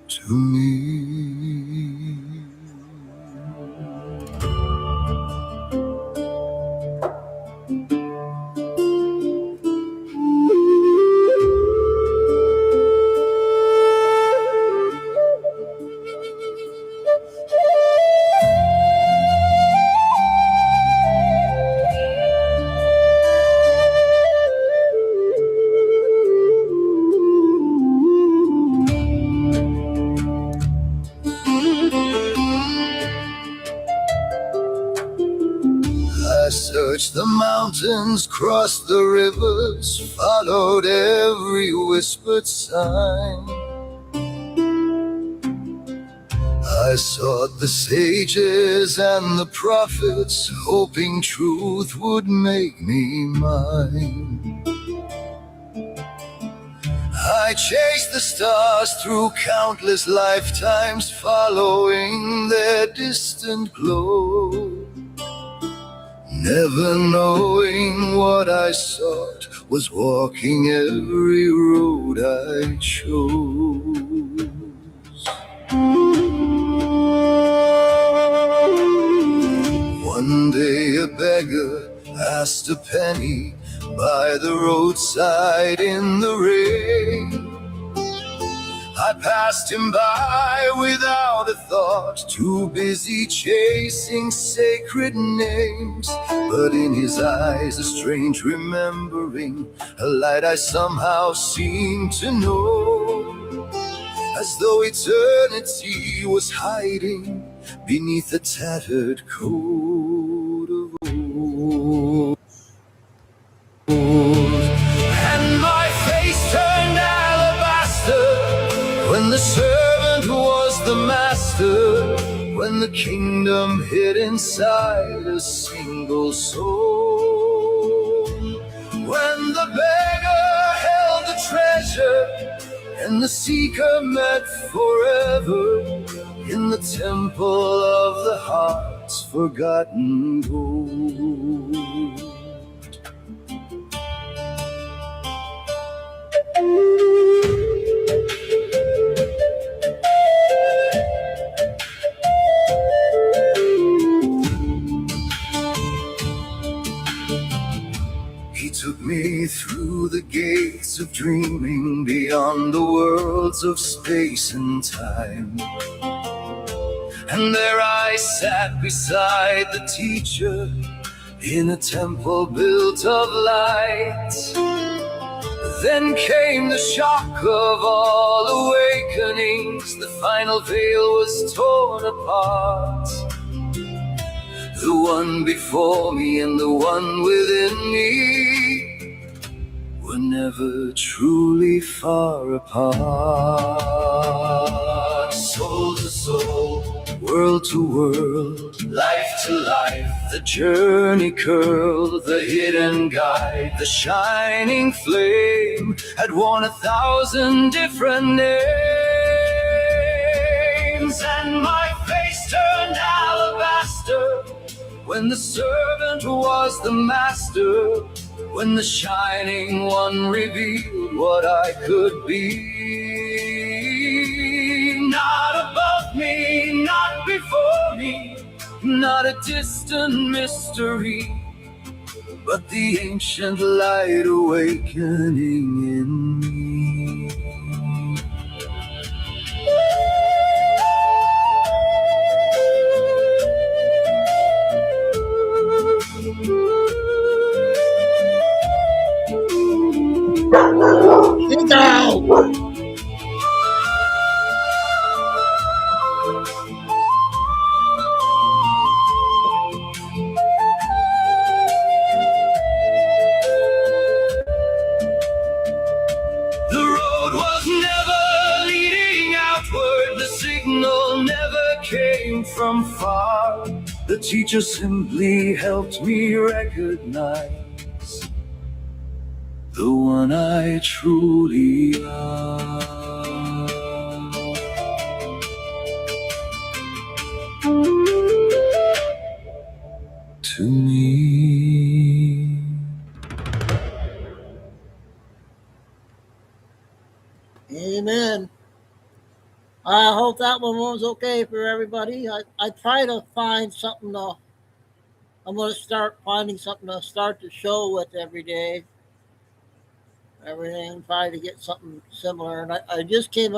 to me. I searched the mountains, crossed the rivers, followed every whispered sign. I sought the sages and the prophets, hoping truth would make me mine. I chased the stars through countless lifetimes, following their distant glow. Never knowing what I sought was walking every road I chose. One day a beggar asked a penny by the roadside in the rain. I passed him by without a thought, too busy chasing sacred names. But in his eyes a strange remembering, a light I somehow seemed to know, as though eternity was hiding beneath a tattered coat of old. And my face turned alabaster when the servant was the master, when the kingdom hid inside a single soul, when the beggar held the treasure and the seeker met forever in the temple of the heart's forgotten gold. He took me through the gates of dreaming, beyond the worlds of space and time. And there I sat beside the teacher in a temple built of light. Then came the shock of all awakenings, the final veil was torn apart. The one before me and the one within me were never truly far apart. Soul to soul, world to world, life to life, the journey curled, the hidden guide, the shining flame had worn 1,000 different names. And my face turned alabaster when the servant was the master, when the shining one revealed what I could be. Not above me, not before me, not a distant mystery, but the ancient light awakening in me. The road was never leading outward, the signal never came from far. The teacher simply helped me recognize the one I truly am. To me. came in. I hope that one was okay for everybody. I try to find something to. I'm going to start finding something to start the show with every day. Everything, try to get something similar. And I just came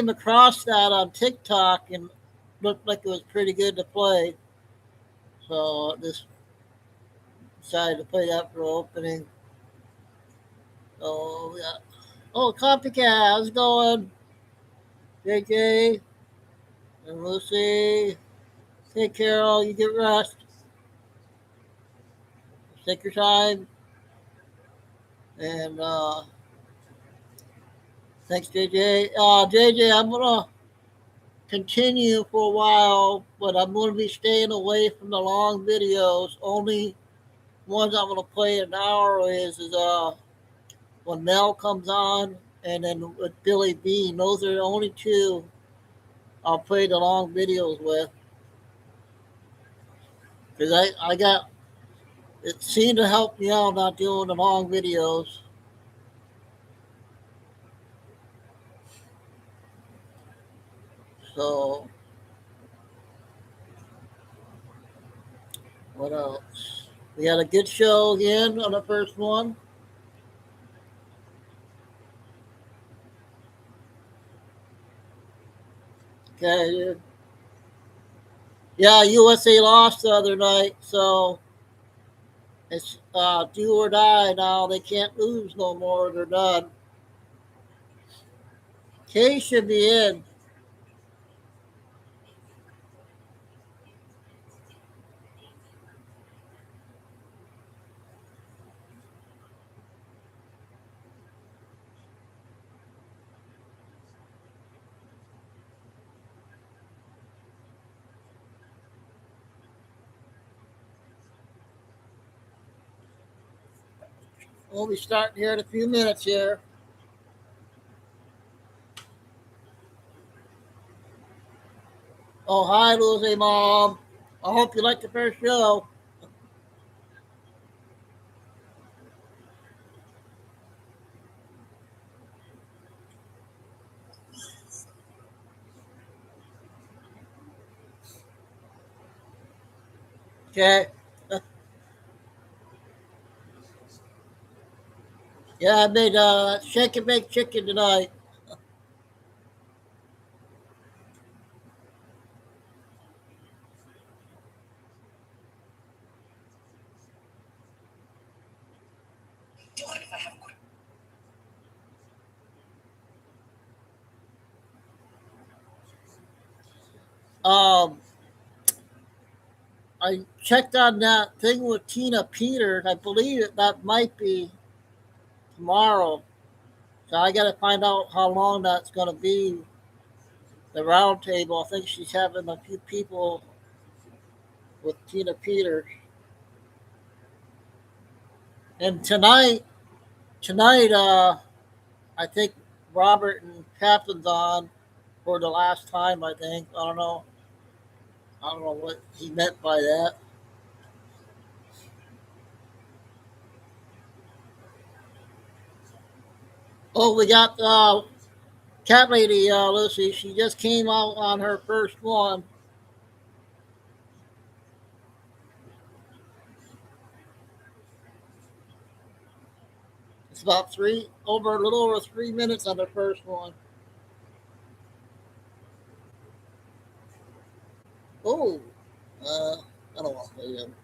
across that on TikTok and looked like it was pretty good to play. So I just decided to play that for opening. So yeah. Oh, Copycat, how's it going? JJ and Lucy. Take care, all. You get rest. Take your time. And thanks, JJ. JJ, I'm gonna continue for a while, but I'm gonna be staying away from the long videos. Only ones I'm gonna play an hour is when Mel comes on, and then with Billy Bean. Those are the only two I'll play the long videos with. Because I got it seemed to help me out not doing the long videos. So what else? We had a good show again on the first one. Okay. Yeah, USA lost the other night, so it's do or die now. They can't lose no more. They're done. Kay should be in. We'll be starting here in a few minutes here. Oh, hi, Lucy, Mom. I hope you liked the first show. Okay. Yeah, I made shake and bake chicken tonight. Um, I checked on that thing with Tina Peters. I believe that might be tomorrow. So I got to find out how long that's going to be. The round table. I think she's having a few people with Tina Peters. And tonight, I think Robert and Captain's on for the last time. I think I don't know what he meant by that. Oh, we got Cat Lady Lucy. She just came out on her first one. It's about a little over 3 minutes on the first one. Oh, I don't want to play them.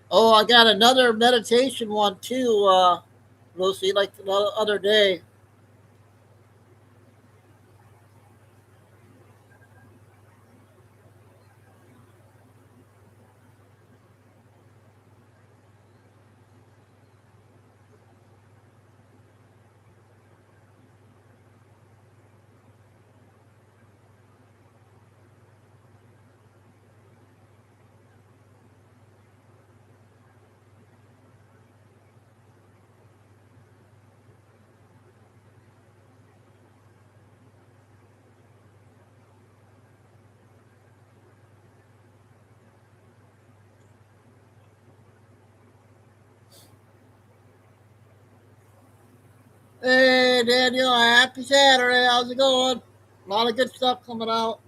Oh, I got another meditation one too, Lucy, like the other day. Hey, Daniel, happy Saturday. How's it going? A lot of good stuff coming out.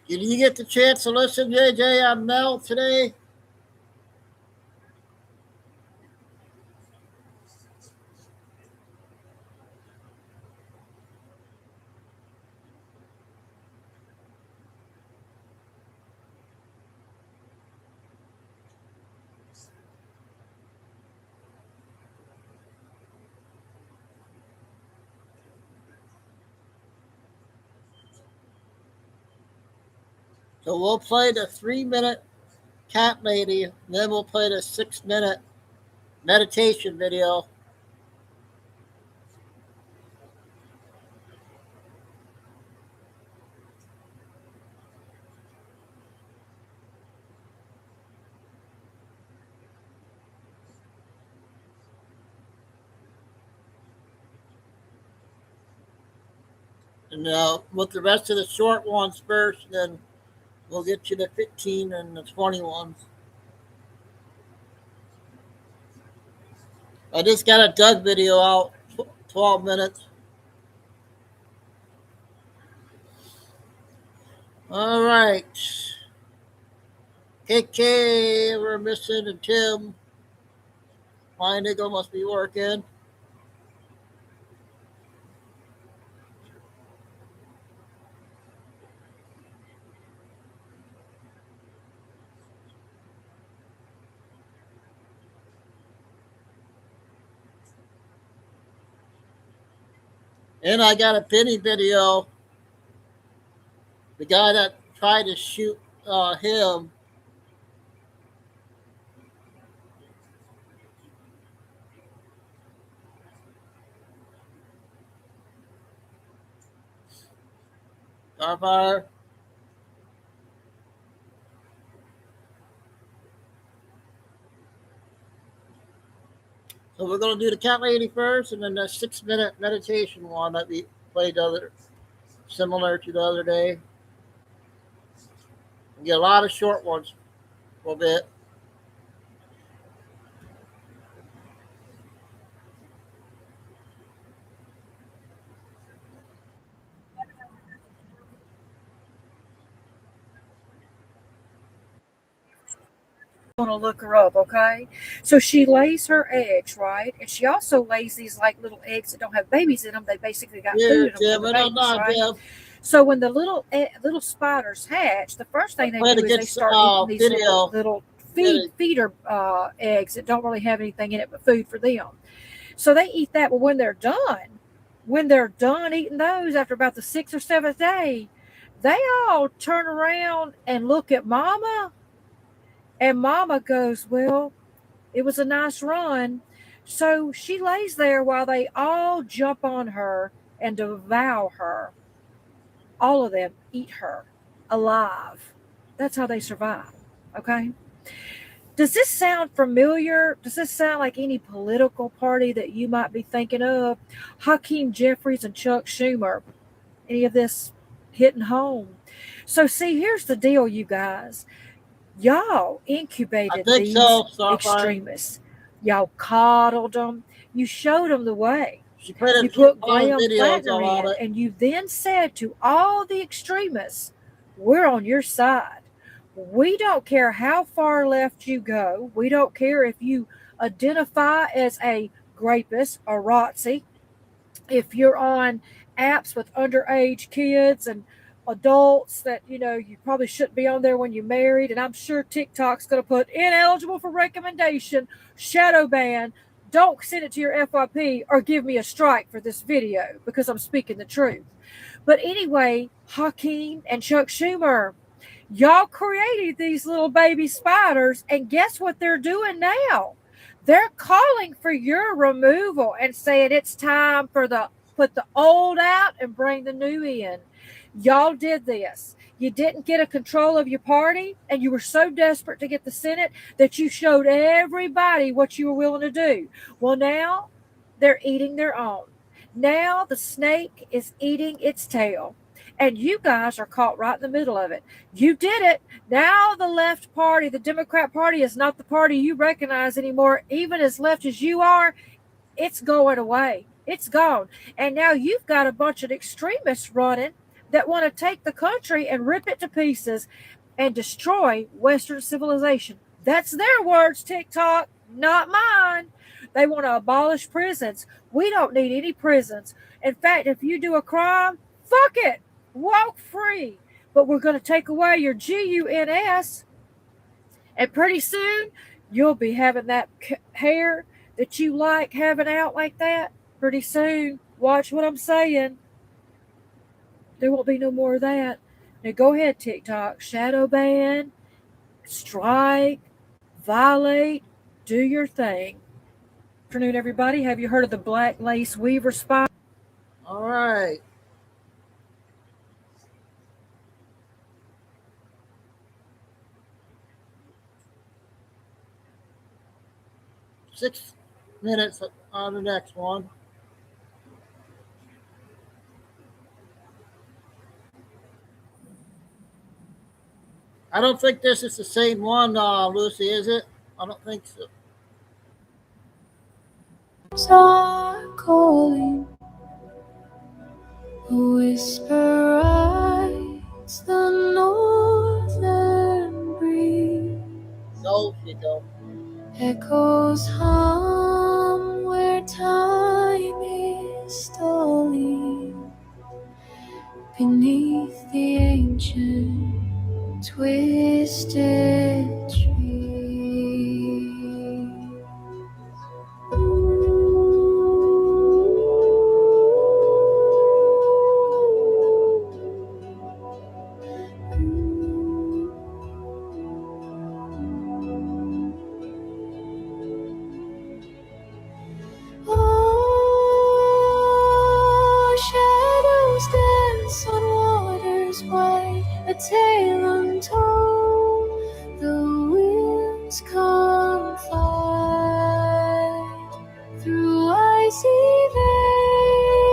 Did you get the chance to listen, JJ, on Mel today? So we'll play the 3-minute cat lady, then we'll play the 6-minute meditation video. And with the rest of the short ones first, then we'll get you the 15 and the 20 ones. I just got a Doug video out, 12 minutes. All right. KK, we're missing, and Tim. My nigga must be working. And I got a Penny video. The guy that tried to shoot him. Starfire. So we're going to do the cat lady first, and then the 6-minute meditation one that we played similar to the other day. We get a lot of short ones for a bit. Want to look her up, okay? So she lays her eggs, right? And she also lays these like little eggs that don't have babies in them. They basically got food in them for the babies, right? So when the little spiders hatch, the first thing they do is they start eating these little feeder eggs that don't really have anything in it but food for them. So they eat that. But when they're done eating those after about the 6th or 7th day, they all turn around and look at Mama. And Mama goes, well, it was a nice run. So she lays there while they all jump on her and devour her. All of them eat her alive. That's how they survive. Okay? Does this sound familiar? Does this sound like any political party that you might be thinking of? Hakeem Jeffries and Chuck Schumer. Any of this hitting home? So see, here's the deal, you guys. Y'all incubated these extremists. Y'all coddled them. You showed them the way. You put Graham Flatner in, and you then said to all the extremists, we're on your side. We don't care how far left you go. We don't care if you identify as a rapist or ROTC. If you're on apps with underage kids and adults that, you probably shouldn't be on there when you're married. And I'm sure TikTok's going to put ineligible for recommendation, shadow ban, don't send it to your FYP or give me a strike for this video because I'm speaking the truth. But anyway, Hakeem and Chuck Schumer, y'all created these little baby spiders, and guess what they're doing now? They're calling for your removal and saying it's time for put the old out and bring the new in. Y'all did this. You didn't get a control of your party, and you were so desperate to get the Senate that you showed everybody what you were willing to do. Well, now they're eating their own. Now the snake is eating its tail, and you guys are caught right in the middle of it. You did it. Now the left party, the Democrat Party, is not the party you recognize anymore. Even as left as you are, it's going away. It's gone. And now you've got a bunch of extremists running that want to take the country and rip it to pieces and destroy Western civilization. That's their words, TikTok, not mine. They want to abolish prisons. We don't need any prisons. In fact, if you do a crime, fuck it. Walk free. But we're going to take away your GUNS. And pretty soon, you'll be having that hair that you like having out like that. Pretty soon, watch what I'm saying. There won't be no more of that. Now go ahead, TikTok. Shadow ban, strike, violate, do your thing. Good afternoon, everybody. Have you heard of the black lace weaver spider? All right. Six minutes on the next one. I don't think this is the same one, Lucy, is it? I don't think so. Are calling, a whisper rise the northern breeze. No, you don't. Echoes hum where time is stalling beneath the ancient twisted tree. Shadows dance on waters white, a tale untold. The winds come fly through icy veins.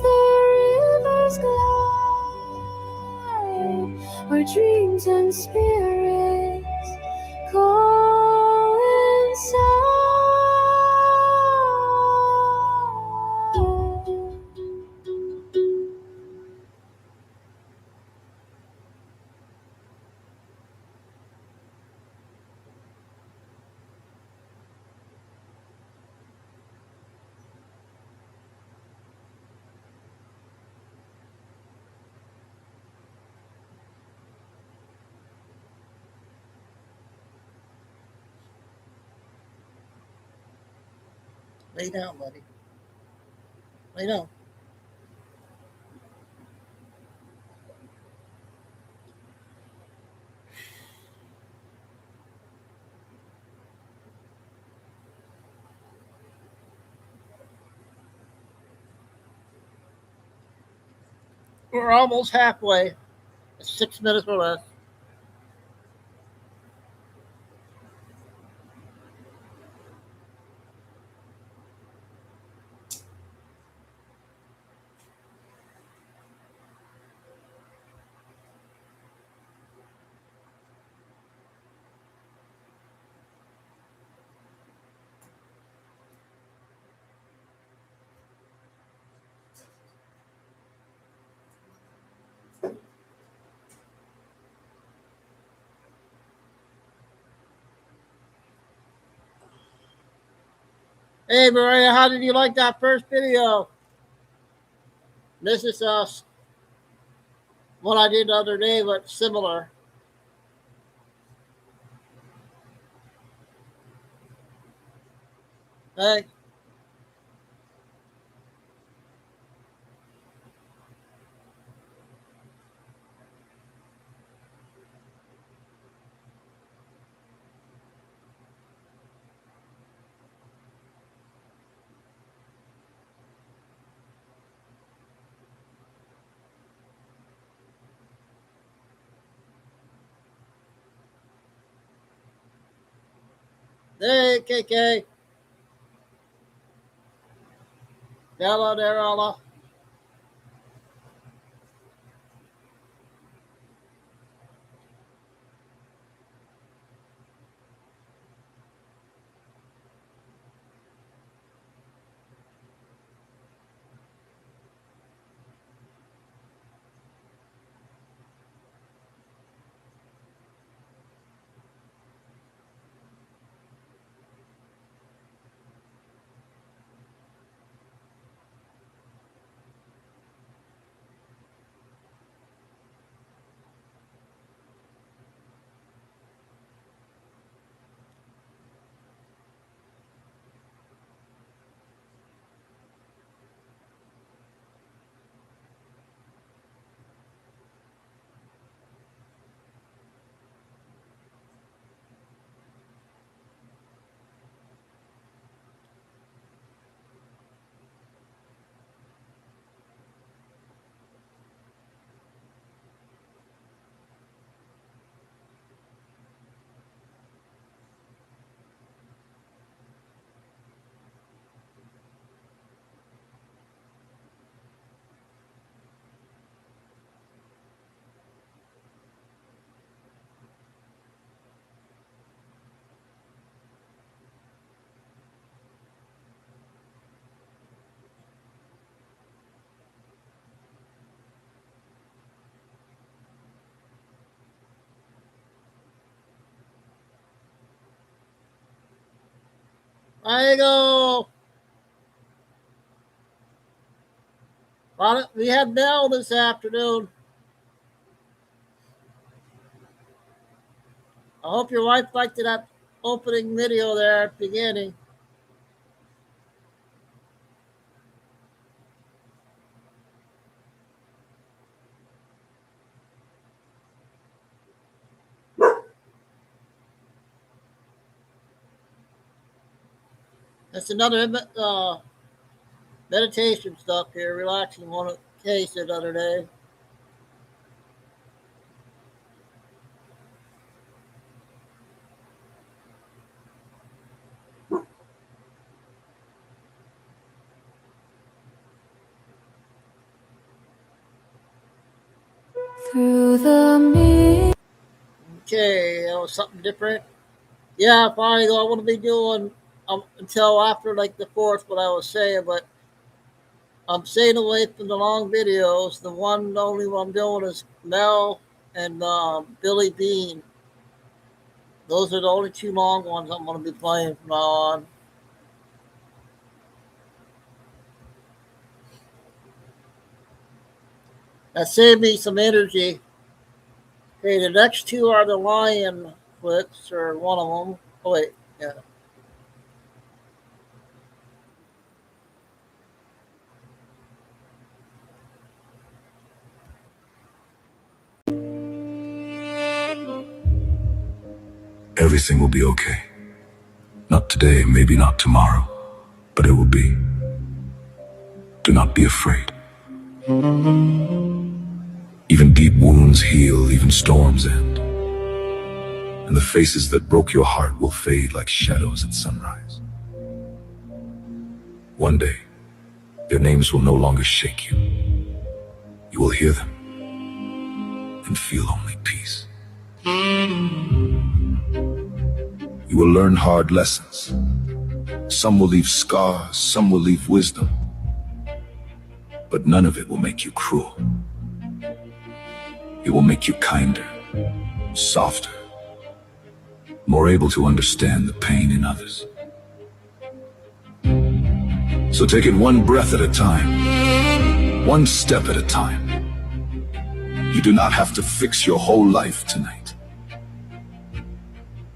The rivers glide where dreams and spirits coincide. Lay down, buddy. Lay down. We're almost halfway. 6 minutes or less. Hey, Maria, how did you like that first video? This is what I did the other day, but similar. Hey. Hey, KK. Hello there, Allah. There you go. We had Mel this afternoon. I hope your wife liked that opening video there at the beginning. That's another meditation stuff here, relaxing one case the other day. Through the Okay, that was something different. Yeah, finally, I want to be doing until after like the 4th, what I was saying, but I'm staying away from the long videos. The only one I'm doing is Mel and Billy Bean. Those are the only 2 long ones I'm going to be playing from now on. That saved me some energy. Okay, the next 2 are the lion flicks, or one of them. Oh, wait, yeah. Everything will be okay. Not today, maybe not tomorrow, but it will be. Do not be afraid. Even deep wounds heal, even storms end. And the faces that broke your heart will fade like shadows at sunrise. One day, their names will no longer shake you. You will hear them and feel only peace. You will learn hard lessons. Some will leave scars, some will leave wisdom. But none of it will make you cruel. It will make you kinder, softer, more able to understand the pain in others. So take it one breath at a time, one step at a time. You do not have to fix your whole life tonight.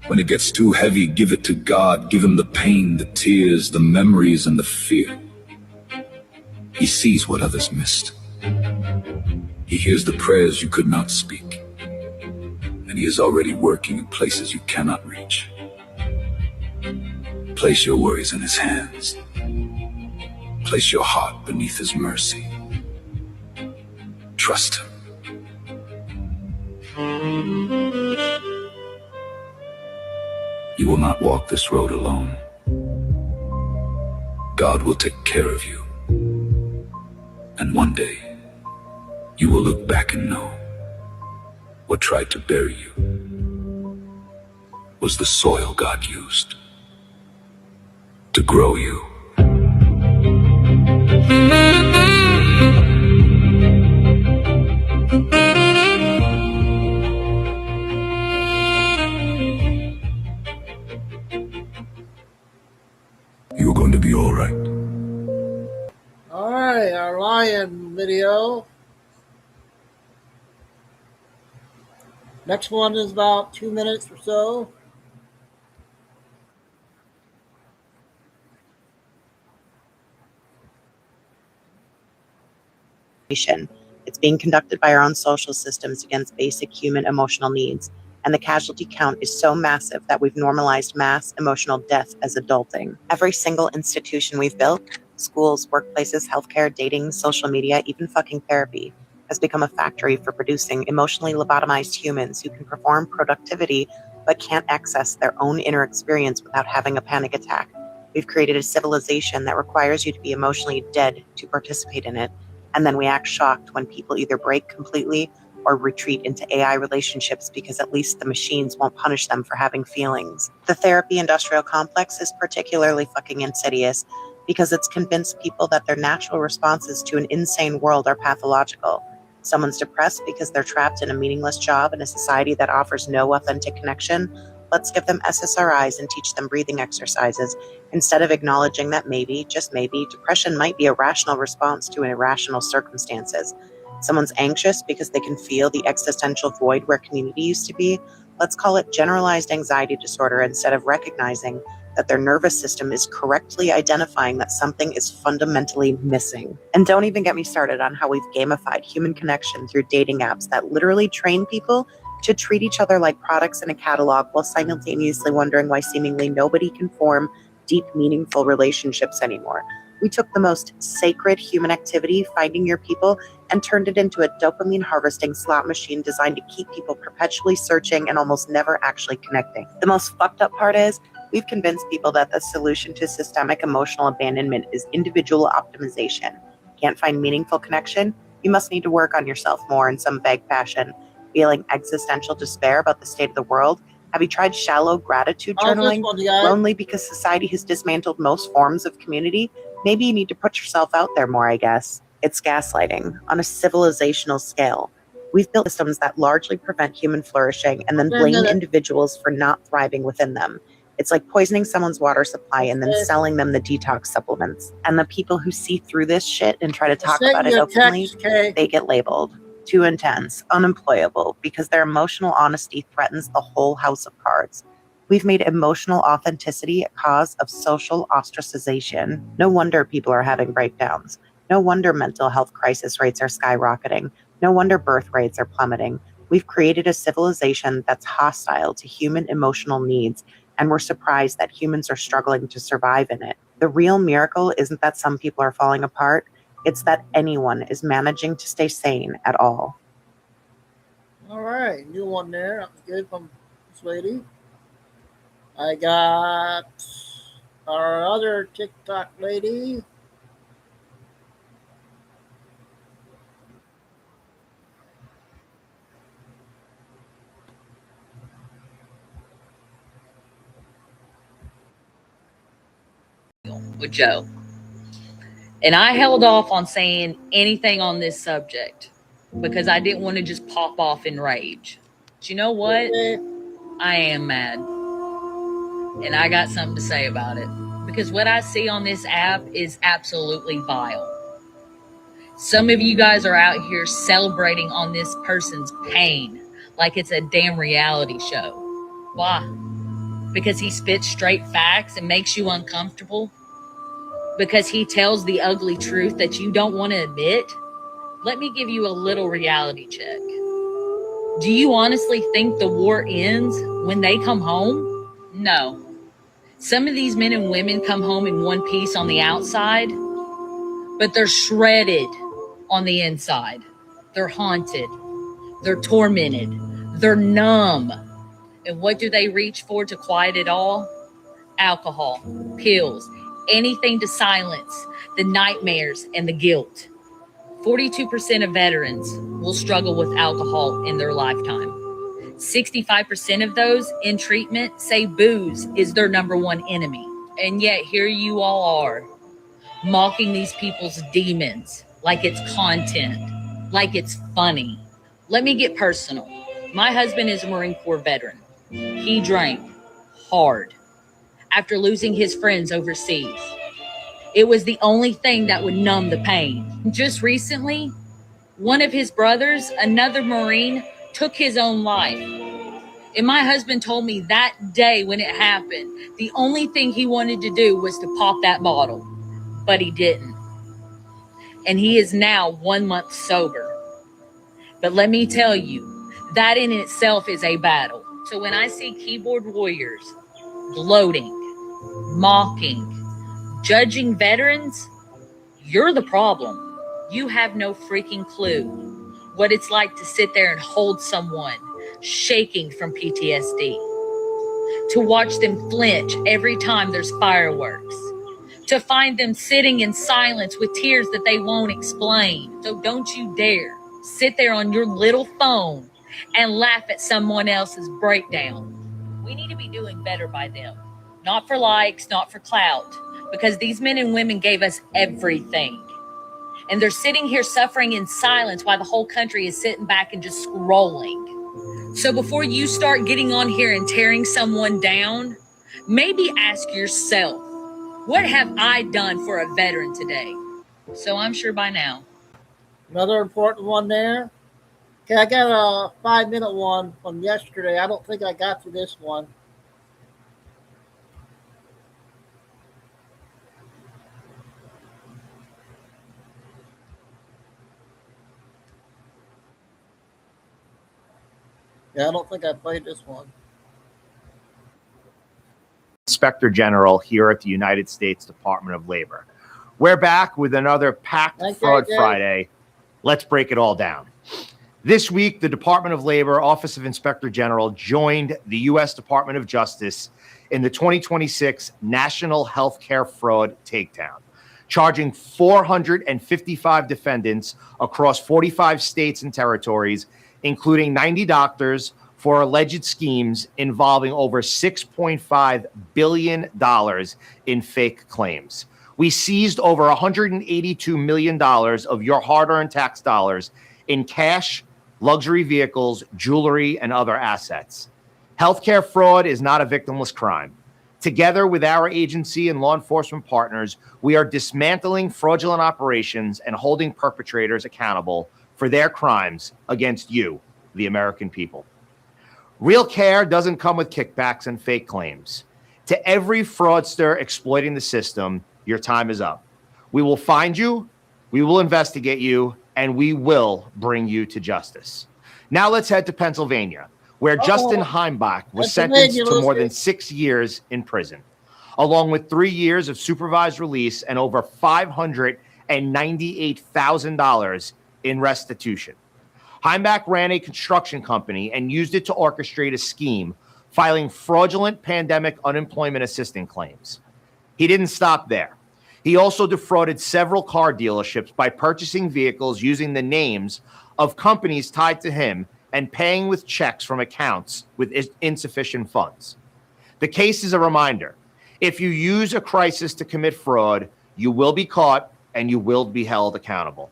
When it gets too heavy, give it to God. Give him the pain, the tears, the memories, and the fear. He sees what others missed. He hears the prayers you could not speak. And he is already working in places you cannot reach. Place your worries in his hands. Place your heart beneath his mercy. Trust him. You will not walk this road alone. God will take care of you. And one day, you will look back and know what tried to bury you was the soil God used to grow you. You're going to be all right. All right, our lion video. Next one is about 2 minutes or so. It's being conducted by our own social systems against basic human emotional needs. And the casualty count is so massive that we've normalized mass emotional death as adulting. Every single institution we've built, schools, workplaces, healthcare, dating, social media, even fucking therapy, has become a factory for producing emotionally lobotomized humans who can perform productivity but can't access their own inner experience without having a panic attack. We've created a civilization that requires you to be emotionally dead to participate in it. And then we act shocked when people either break completely or retreat into AI relationships because at least the machines won't punish them for having feelings. The therapy industrial complex is particularly fucking insidious because it's convinced people that their natural responses to an insane world are pathological. Someone's depressed because they're trapped in a meaningless job in a society that offers no authentic connection. Let's give them SSRIs and teach them breathing exercises instead of acknowledging that maybe, just maybe, depression might be a rational response to irrational circumstances. Someone's anxious because they can feel the existential void where community used to be. Let's call it generalized anxiety disorder instead of recognizing that their nervous system is correctly identifying that something is fundamentally missing. And don't even get me started on how we've gamified human connection through dating apps that literally train people to treat each other like products in a catalog while simultaneously wondering why seemingly nobody can form deep, meaningful relationships anymore. We took the most sacred human activity, finding your people, and turned it into a dopamine harvesting slot machine designed to keep people perpetually searching and almost never actually connecting. The most fucked up part is, we've convinced people that the solution to systemic emotional abandonment is individual optimization. Can't find meaningful connection? You must need to work on yourself more in some vague fashion. Feeling existential despair about the state of the world? Have you tried shallow gratitude journaling? Lonely because society has dismantled most forms of community? Maybe you need to put yourself out there more, I guess. It's gaslighting on a civilizational scale. We've built systems that largely prevent human flourishing and then blame individuals for not thriving within them. It's like poisoning someone's water supply and then selling them the detox supplements. And the people who see through this shit and try to talk about it openly, they get labeled too intense, unemployable, because their emotional honesty threatens the whole house of cards. We've made emotional authenticity a cause of social ostracization. No wonder people are having breakdowns. No wonder mental health crisis rates are skyrocketing. No wonder birth rates are plummeting. We've created a civilization that's hostile to human emotional needs, and we're surprised that humans are struggling to survive in it. The real miracle isn't that some people are falling apart. It's that anyone is managing to stay sane at all. All right, new one there. That was good from this lady. I got our other TikTok lady. With Joe. And I held off on saying anything on this subject because I didn't want to just pop off in rage. But you know what? I am mad. And I got something to say about it. Because what I see on this app is absolutely vile. Some of you guys are out here celebrating on this person's pain like it's a damn reality show. Why? Because he spits straight facts and makes you uncomfortable? Because he tells the ugly truth that you don't want to admit? Let me give you a little reality check. Do you honestly think the war ends when they come home? No. Some of these men and women come home in one piece on the outside, but they're shredded on the inside. They're haunted. They're tormented. They're numb. And what do they reach for to quiet it all? Alcohol, pills, anything to silence the nightmares and the guilt. 42% of veterans will struggle with alcohol in their lifetime. 65% of those in treatment say booze is their number one enemy. And yet here you all are, mocking these people's demons like it's content, like it's funny. Let me get personal. My husband is a Marine Corps veteran. He drank hard after losing his friends overseas. It was the only thing that would numb the pain. Just recently, one of his brothers, another Marine, took his own life. And my husband told me that day when it happened, the only thing he wanted to do was to pop that bottle, but he didn't. And he is now 1 month sober. But let me tell you, that in itself is a battle. So when I see keyboard warriors gloating, mocking, judging veterans, you're the problem. You have no freaking clue what it's like to sit there and hold someone shaking from PTSD, to watch them flinch every time there's fireworks, to find them sitting in silence with tears that they won't explain. So don't you dare sit there on your little phone and laugh at someone else's breakdown. We need to be doing better by them. Not for likes, not for clout, because these men and women gave us everything. And they're sitting here suffering in silence while the whole country is sitting back and just scrolling. So before you start getting on here and tearing someone down, maybe ask yourself, what have I done for a veteran today? So I'm sure by now. Another important one there. Okay, I got a 5-minute one from yesterday. I don't think I got to this one. Yeah, I don't think I played this one. Inspector General here at the United States Department of Labor. We're back with another packed Fraud Friday. Let's break it all down. This week, the Department of Labor Office of Inspector General joined the U.S. Department of Justice in the 2026 National Healthcare Fraud Takedown, charging 455 defendants across 45 states and territories, including 90 doctors, for alleged schemes involving over $6.5 billion in fake claims. We seized over $182 million of your hard-earned tax dollars in cash, luxury vehicles, jewelry, and other assets. Healthcare fraud is not a victimless crime. Together with our agency and law enforcement partners, we are dismantling fraudulent operations and holding perpetrators accountable for their crimes against you, the American people. Real care doesn't come with kickbacks and fake claims. To every fraudster exploiting the system, your time is up. We will find you, we will investigate you, and we will bring you to justice. Now let's head to Pennsylvania, where Justin Heimbach was sentenced to more than 6 years in prison, along with 3 years of supervised release and over $598,000 in restitution. Heimbach ran a construction company and used it to orchestrate a scheme, filing fraudulent pandemic unemployment assistance claims. He didn't stop there. He also defrauded several car dealerships by purchasing vehicles using the names of companies tied to him and paying with checks from accounts with insufficient funds. The case is a reminder. If you use a crisis to commit fraud, you will be caught and you will be held accountable.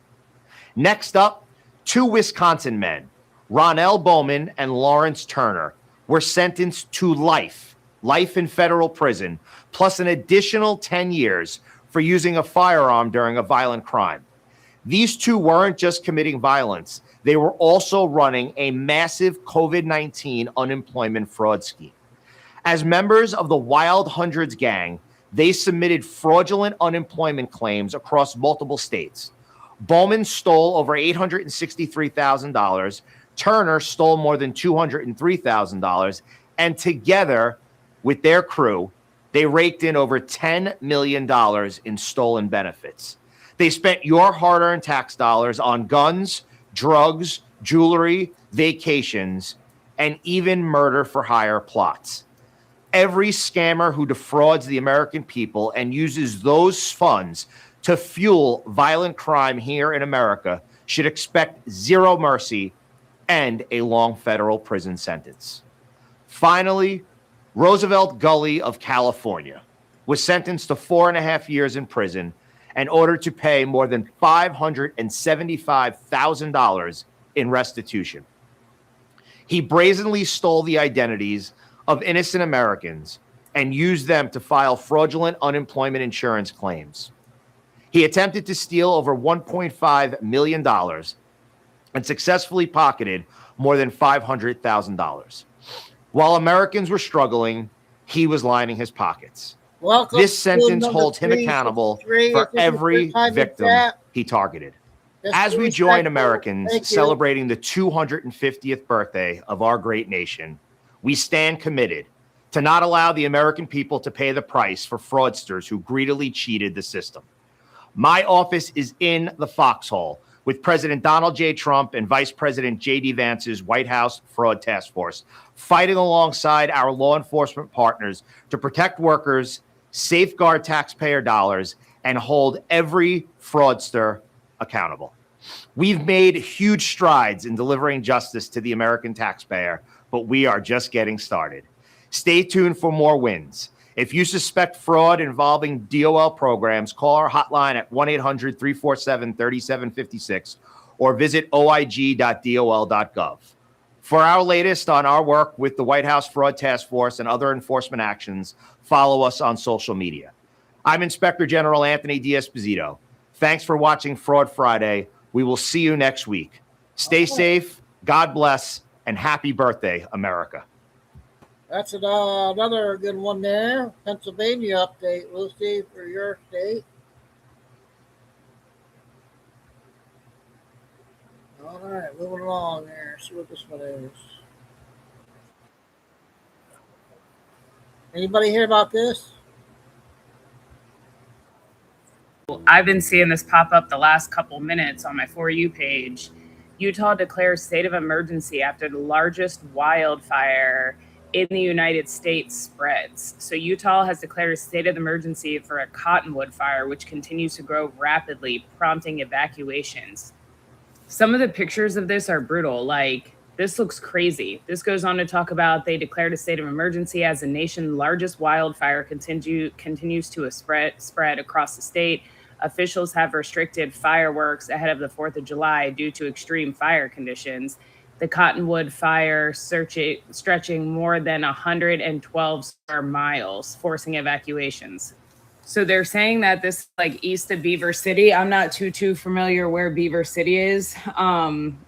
Next up, 2 Wisconsin men, Ronell Bowman and Lawrence Turner, were sentenced to life in federal prison, plus an additional 10 years for using a firearm during a violent crime. These 2 weren't just committing violence. They were also running a massive COVID-19 unemployment fraud scheme. As members of the Wild Hundreds gang, they submitted fraudulent unemployment claims across multiple states. Bowman stole over $863,000. Turner stole more than $203,000. And together with their crew, they raked in over $10 million in stolen benefits. They spent your hard-earned tax dollars on guns, drugs, jewelry, vacations, and even murder for hire plots. Every scammer who defrauds the American people and uses those funds to fuel violent crime here in America should expect zero mercy and a long federal prison sentence. Finally, Roosevelt Gully of California was sentenced to 4.5 years in prison and ordered to pay more than $575,000 in restitution. He brazenly stole the identities of innocent Americans and used them to file fraudulent unemployment insurance claims. He attempted to steal over $1.5 million and successfully pocketed more than $500,000. While Americans were struggling, he was lining his pockets. Welcome. This sentence holds him accountable for every victim he targeted. As we join Americans celebrating the 250th birthday of our great nation, we stand committed to not allow the American people to pay the price for fraudsters who greedily cheated the system. My office is in the foxhole with President Donald J. Trump and Vice President J.D. Vance's White House Fraud Task Force, fighting alongside our law enforcement partners to protect workers, safeguard taxpayer dollars, and hold every fraudster accountable. We've made huge strides in delivering justice to the American taxpayer, but we are just getting started. Stay tuned for more wins. If you suspect fraud involving DOL programs, call our hotline at 1-800-347-3756 or visit oig.dol.gov. For our latest on our work with the White House Fraud Task Force and other enforcement actions, follow us on social media. I'm Inspector General Anthony D'Esposito. Thanks for watching Fraud Friday. We will see you next week. Stay safe, God bless, and happy birthday, America. That's another good one there. Pennsylvania update, Lucy, for your state. All right, moving along there. See what this one is. Anybody hear about this? I've been seeing this pop up the last couple minutes on my For You page. Utah declares state of emergency after the largest wildfire in the United States spreads. So Utah has declared a state of emergency for a cottonwood fire, which continues to grow rapidly, prompting evacuations. Some of the pictures of this are brutal. Like, this looks crazy. This goes on to talk about they declared a state of emergency as the nation's largest wildfire continues to spread across the state. Officials have restricted fireworks ahead of the 4th of July due to extreme fire conditions. The Cottonwood fire stretching more than 112 square miles, forcing evacuations. So they're saying that this is like east of Beaver City. I'm not too familiar where Beaver City is.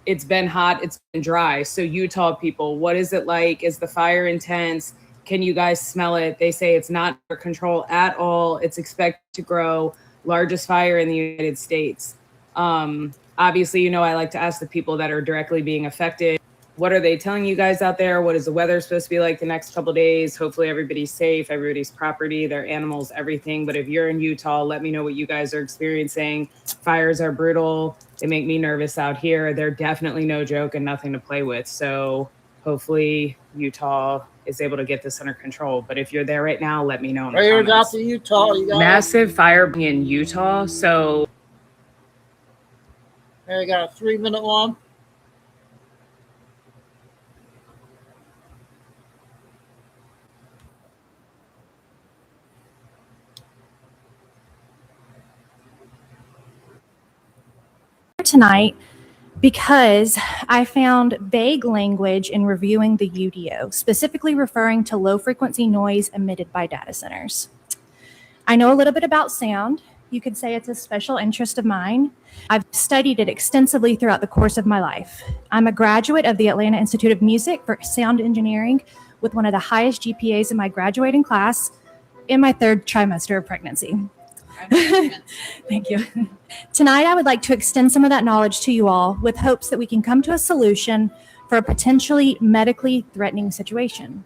It's been hot, it's been dry. So Utah people, what is it like? Is the fire intense? Can you guys smell it? They say it's not under control at all. It's expected to grow. Largest fire in the United States. Obviously, you know, I like to ask the people that are directly being affected, what are they telling you guys out there? What is the weather supposed to be like the next couple of days? Hopefully everybody's safe, everybody's property, their animals, everything. But if you're in Utah, let me know what you guys are experiencing. Fires are brutal. They make me nervous out here. They're definitely no joke and nothing to play with. So hopefully Utah is able to get this under control. But if you're there right now, let me know. Prayers out to Utah. You guys. Massive fire in Utah. So there you got a 3-minute one. Tonight because I found vague language in reviewing the UDO, specifically referring to low frequency noise emitted by data centers. I know a little bit about sound. You could say it's a special interest of mine. I've studied it extensively throughout the course of my life. I'm a graduate of the Atlanta Institute of Music for Sound Engineering with one of the highest GPAs in my graduating class in my 3rd trimester of pregnancy. Thank you. Tonight, I would like to extend some of that knowledge to you all with hopes that we can come to a solution for a potentially medically threatening situation.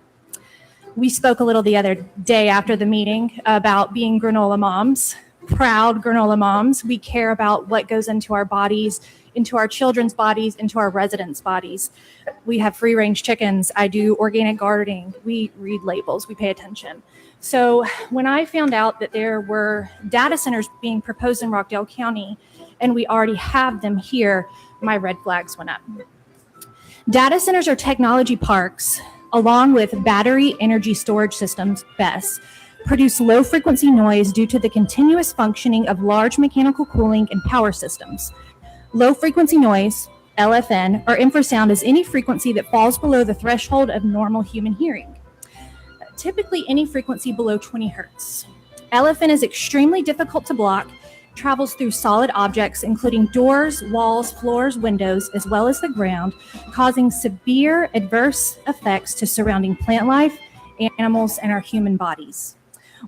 We spoke a little the other day after the meeting about being granola moms, proud granola moms. We care about what goes into our bodies into our children's bodies, into our residents' bodies. We have free-range chickens. I do organic gardening. We read labels. We pay attention. So when I found out that there were data centers being proposed in Rockdale County, and we already have them here, my red flags went up. Data centers are technology parks, along with battery energy storage systems, BESS, produce low-frequency noise due to the continuous functioning of large mechanical cooling and power systems. Low-frequency noise, LFN, or infrasound is any frequency that falls below the threshold of normal human hearing, typically any frequency below 20 hertz. LFN is extremely difficult to block, travels through solid objects, including doors, walls, floors, windows, as well as the ground, causing severe adverse effects to surrounding plant life, animals, and our human bodies.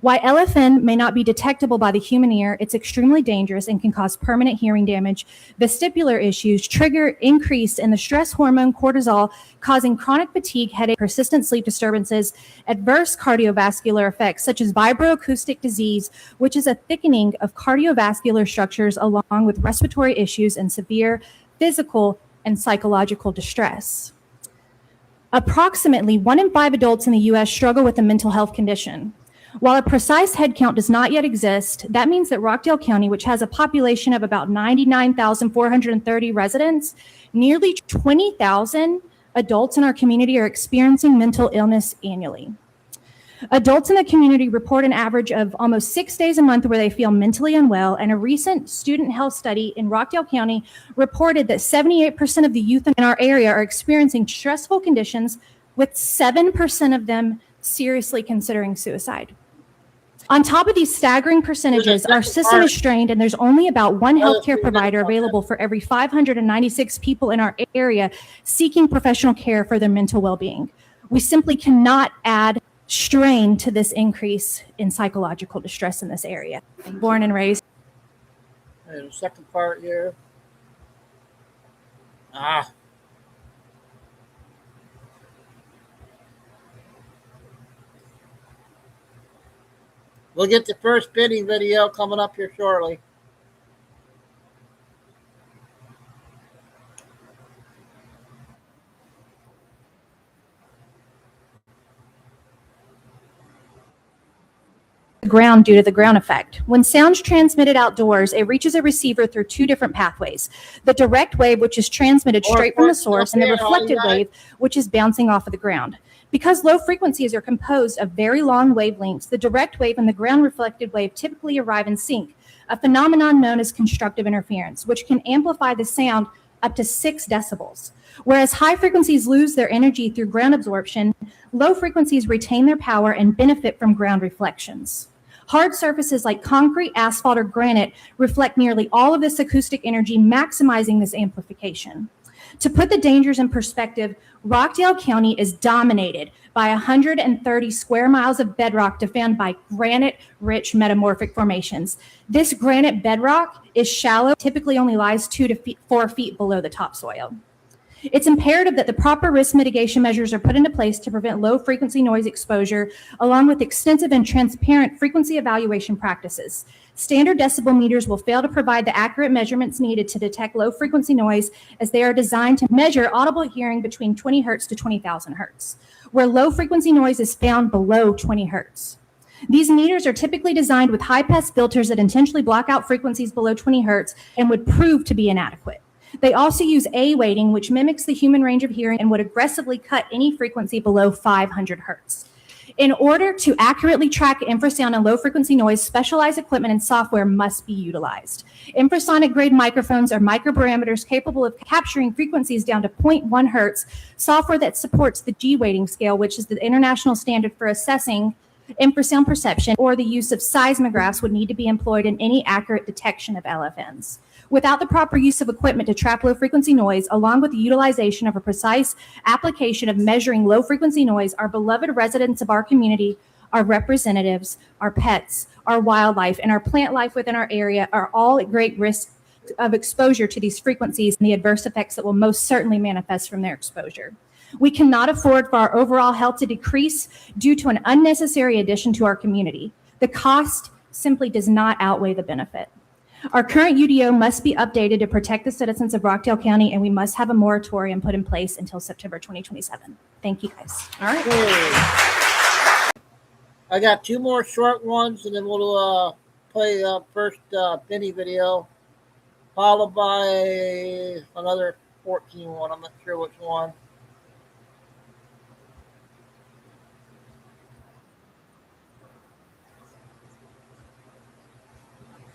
While LFN may not be detectable by the human ear, it's extremely dangerous and can cause permanent hearing damage, vestibular issues, trigger increase in the stress hormone cortisol, causing chronic fatigue, headache, persistent sleep disturbances, adverse cardiovascular effects such as vibroacoustic disease, which is a thickening of cardiovascular structures along with respiratory issues and severe physical and psychological distress. Approximately 1 in 5 adults in the U.S. struggle with a mental health condition. While a precise head count does not yet exist, that means that Rockdale County, which has a population of about 99,430 residents, nearly 20,000 adults in our community are experiencing mental illness annually. Adults in the community report an average of almost 6 days a month where they feel mentally unwell, and a recent student health study in Rockdale County reported that 78% of the youth in our area are experiencing stressful conditions, with 7% of them seriously considering suicide. On top of these staggering percentages, our system is strained and there's only about one healthcare provider available for every 596 people in our area seeking professional care for their mental well-being. We simply cannot add strain to this increase in psychological distress in this area. Born and raised. And the second part here. We'll get the first bidding video coming up here shortly. Ground due to the ground effect. When sound's transmitted outdoors, it reaches a receiver through 2 different pathways. The direct wave, which is transmitted straight from the source, and the reflected wave, which is bouncing off of the ground. Because low frequencies are composed of very long wavelengths, the direct wave and the ground reflected wave typically arrive in sync, a phenomenon known as constructive interference, which can amplify the sound up to 6 decibels. Whereas high frequencies lose their energy through ground absorption, low frequencies retain their power and benefit from ground reflections. Hard surfaces like concrete, asphalt, or granite reflect nearly all of this acoustic energy, maximizing this amplification. To put the dangers in perspective, Rockdale County is dominated by 130 square miles of bedrock defined by granite-rich metamorphic formations. This granite bedrock is shallow, typically only lies 2 to 4 feet below the topsoil. It's imperative that the proper risk mitigation measures are put into place to prevent low frequency noise exposure, along with extensive and transparent frequency evaluation practices. Standard decibel meters will fail to provide the accurate measurements needed to detect low frequency noise, as they are designed to measure audible hearing between 20 hertz to 20,000 hertz, where low frequency noise is found below 20 hertz. These meters are typically designed with high-pass filters that intentionally block out frequencies below 20 hertz and would prove to be inadequate. They also use A weighting, which mimics the human range of hearing and would aggressively cut any frequency below 500 hertz. In order to accurately track infrasound and low frequency noise, specialized equipment and software must be utilized. Infrasonic grade microphones are microparameters capable of capturing frequencies down to 0.1 hertz, software that supports the G weighting scale, which is the international standard for assessing infrasound perception, or the use of seismographs would need to be employed in any accurate detection of LFNs. Without the proper use of equipment to trap low frequency noise, along with the utilization of a precise application of measuring low frequency noise, our beloved residents of our community, our representatives, our pets, our wildlife, and our plant life within our area are all at great risk of exposure to these frequencies and the adverse effects that will most certainly manifest from their exposure. We cannot afford for our overall health to decrease due to an unnecessary addition to our community. The cost simply does not outweigh the benefit. Our current UDO must be updated to protect the citizens of Rockdale County, and we must have a moratorium put in place until September 2027. Thank you, guys. All right. I got 2 more short ones, and then we'll play first Benny video, followed by another 14 one. I'm not sure which one.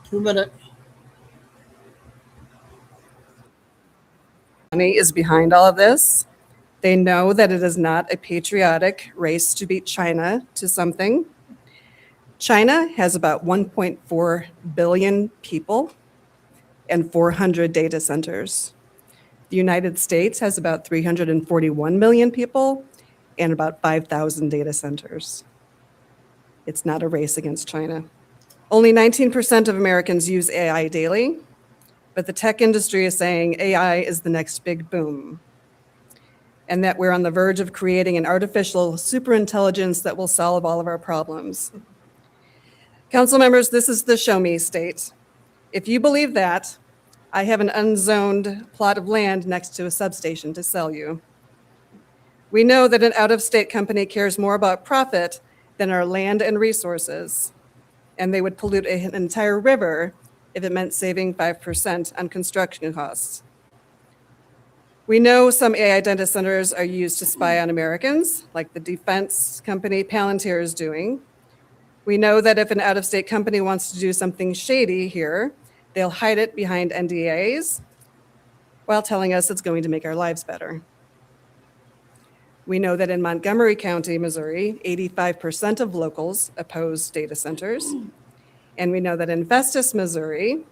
Two minutes. Money is behind all of this. They know that it is not a patriotic race to beat China to something. China has about 1.4 billion people and 400 data centers. The United States has about 341 million people and about 5,000 data centers. It's not a race against China. Only 19% of Americans use AI daily, but the tech industry is saying AI is the next big boom, and that we're on the verge of creating an artificial superintelligence that will solve all of our problems. Council members, this is the show me state. If you believe that, I have an unzoned plot of land next to a substation to sell you. We know that an out-of-state company cares more about profit than our land and resources, and they would pollute an entire river if it meant saving 5% on construction costs. We know some AI data centers are used to spy on Americans, like the defense company Palantir is doing. We know that if an out-of-state company wants to do something shady here, they'll hide it behind NDAs while telling us it's going to make our lives better. We know that in Montgomery County, Missouri, 85% of locals oppose data centers. And we know that in Festus, Missouri,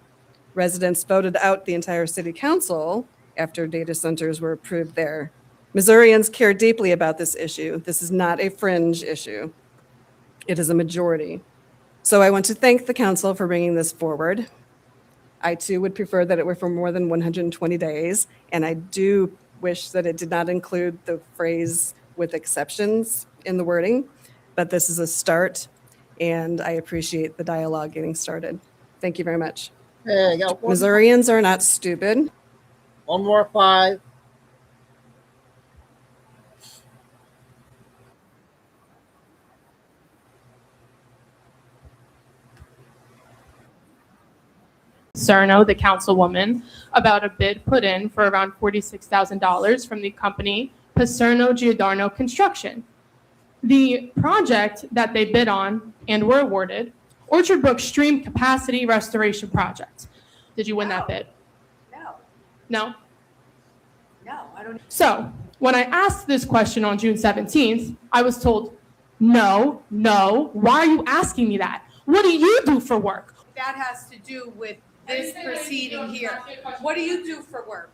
residents voted out the entire city council after data centers were approved there. Missourians care deeply about this issue. This is not a fringe issue. It is a majority. So I want to thank the council for bringing this forward. I too would prefer that it were for more than 120 days, and I do wish that it did not include the phrase "with exceptions" in the wording, but this is a start, and I appreciate the dialogue getting started. Thank you very much. Hey, Missourians are not stupid. One more 5. Cerno, the councilwoman, about a bid put in for around $46,000 from the company Paserno Giordano Construction. The project that they bid on and were awarded, Orchard Brook Stream Capacity Restoration Project. Did you win that bid? No. No? No, I don't. So when I asked this question on June 17th, I was told, no. Why are you asking me that? What do you do for work? That has to do with this proceeding here. What do you do for work?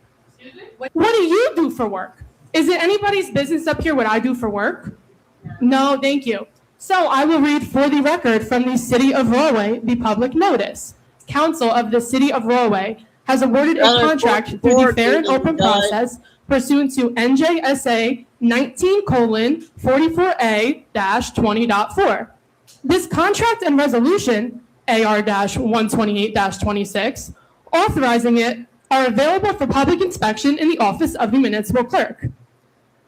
What do you do for work? Is it anybody's business up here what I do for work? No, thank you. So I will read for the record from the City of Rahway the public notice. Council of the City of Rahway has awarded a contract through the fair and open process pursuant to NJSA 19:44A-20.4. This contract and resolution, AR-128-26, authorizing it, are available for public inspection in the office of the municipal clerk.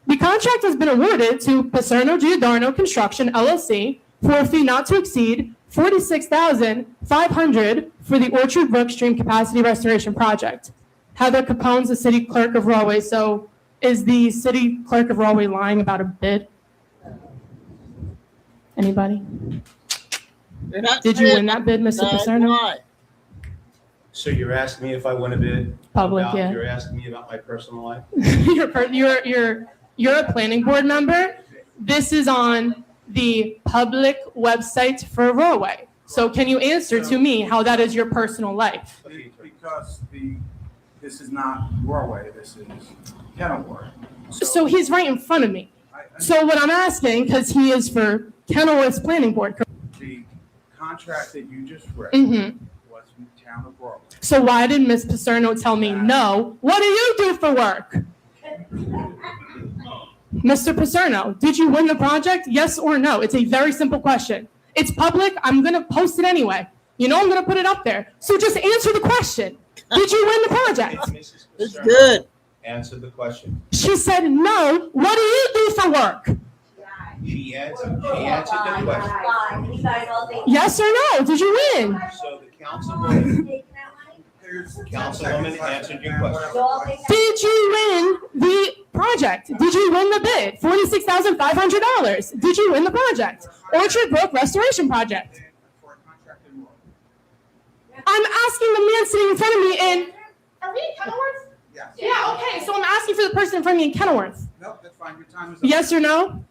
The contract has been awarded to Paserno Giordano Construction, LLC, for a fee not to exceed $46,500 for the Orchard Brook Stream Capacity Restoration Project. Heather Capone's the city clerk of Rahway. So is the city clerk of Rahway lying about a bid? Anybody? Did you win that bid, Mr. Paserno? So you're asking me if I win a bid? Public, yeah. You're asking me about my personal life? You're a planning board member. This is on the public website for Rahway. So can you answer to me how that is your personal life? Because this is not Rahway, this is Kenilworth. So he's right in front of me. So what I'm asking, because he is for Kenilworth's planning board. The contract that you just read was from the town of Rahway. So why did Ms. Paserno tell me no? What do you do for work? Mr. Paserno, did you win the project? Yes or no? It's a very simple question. It's public. I'm going to post it anyway. You know I'm going to put it up there. So just answer the question. Did you win the project? It's good. Answer the question. She said, no. What do you do for work? She answered the question. Yes or no? Did you win? So the councilwoman answered your question. Did you win the project? Did you win the bid? $46,500. Did you win the project? Orchard Brook Restoration Project. I'm asking the man sitting in front of me in. Are we in Kenilworth? Yes. Yeah, okay. So I'm asking for the person in front of me in Kenilworth. Nope, that's fine. Your time is up. Yes or no?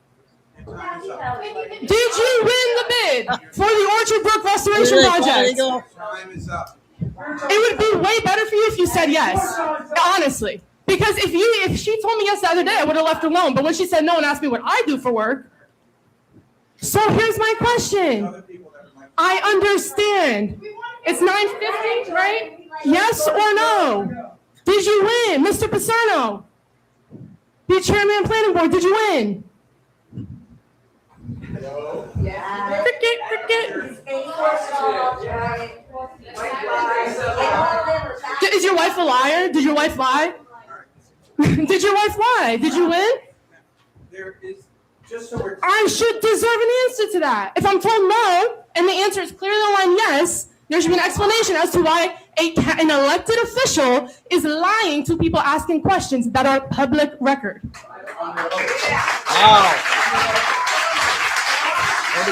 Your time is up. Did you win the bid for the Orchard Brook Restoration Project? Your time is up. It would be way better for you if you said yes. Honestly. Because if she told me yes the other day, I would have left her alone. But when she said no and asked me what I do for work. So here's my question. I understand. It's 9:50, right? Yes or no? Did you win, Mr. Paserno? The chairman of planning board, did you win? No. Yeah. Cricket. Is your wife a liar? Did your wife lie? Did your wife lie? Did you win? There is just so we're I should deserve an answer to that. If I'm told no, and the answer is clearly on yes, there should be an explanation as to why an elected official is lying to people asking questions that are public record. Wow.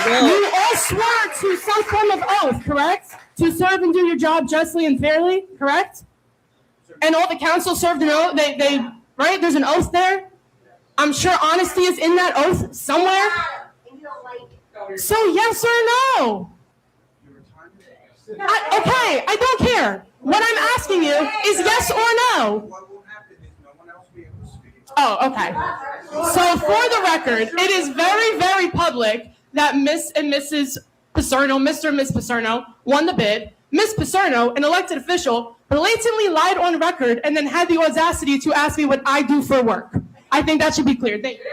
You all swore to some form of oath, correct? To serve and do your job justly and fairly, correct? And all the council served an oath. They right? There's an oath there. I'm sure honesty is in that oath somewhere. So yes or no? I don't care. What I'm asking you is yes or no. what will happen is no one else will be able to speak. Oh, okay. So for the record, it is very, very public that Miss and Mrs. Paserno, Mr. and Miss Paserno, won the bid. Miss Paserno, an elected official, blatantly lied on record and then had the audacity to ask me what I do for work. I think that should be clear. Thank you.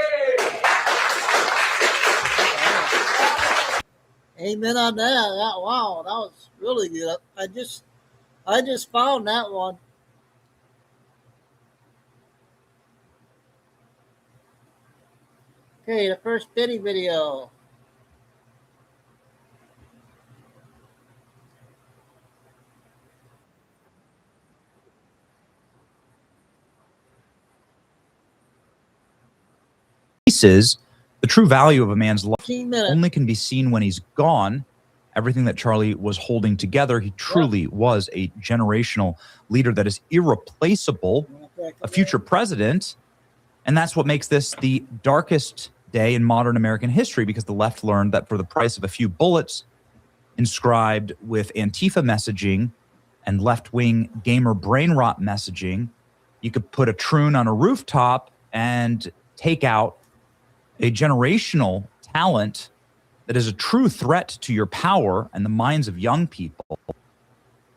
Amen on that. Wow, that was really good. I just found that one. Okay, the first bidding video. Pieces, the true value of a man's life 15 minutes. only can be seen when he's gone. Everything that Charlie was holding together, he truly was a generational leader that is irreplaceable, a future president. And that's what makes this the darkest day in modern American history, because the left learned that for the price of a few bullets inscribed with Antifa messaging and left-wing gamer brain rot messaging, you could put a troon on a rooftop and take out a generational talent that is a true threat to your power and the minds of young people.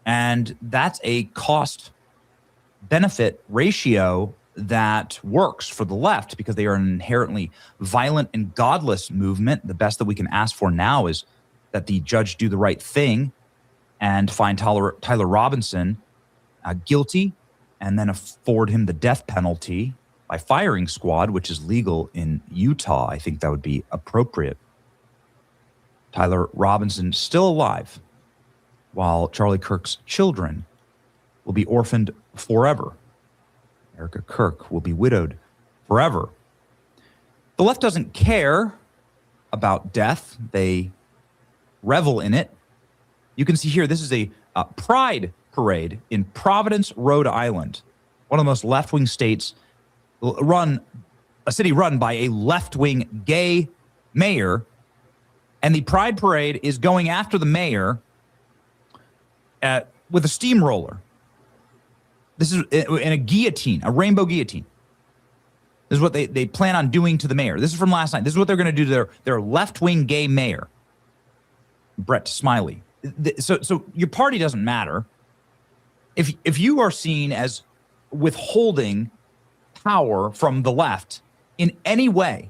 And that's a cost-benefit ratio that works for the left because they are an inherently violent and godless movement. The best that we can ask for now is that the judge do the right thing and find Tyler Robinson guilty and then afford him the death penalty by firing squad, which is legal in Utah. I think that would be appropriate. Tyler Robinson still alive, while Charlie Kirk's children will be orphaned forever. Erica Kirk will be widowed forever. The left doesn't care about death. They revel in it. You can see here, this is a pride parade in Providence, Rhode Island, one of the most left-wing states, a city run by a left-wing gay mayor. And the pride parade is going after the mayor with a steamroller. This is in a guillotine, a rainbow guillotine. This is what they plan on doing to the mayor. This is from last night. This is what they're going to do to their left-wing gay mayor, Brett Smiley. So your party doesn't matter. If you are seen as withholding power from the left in any way,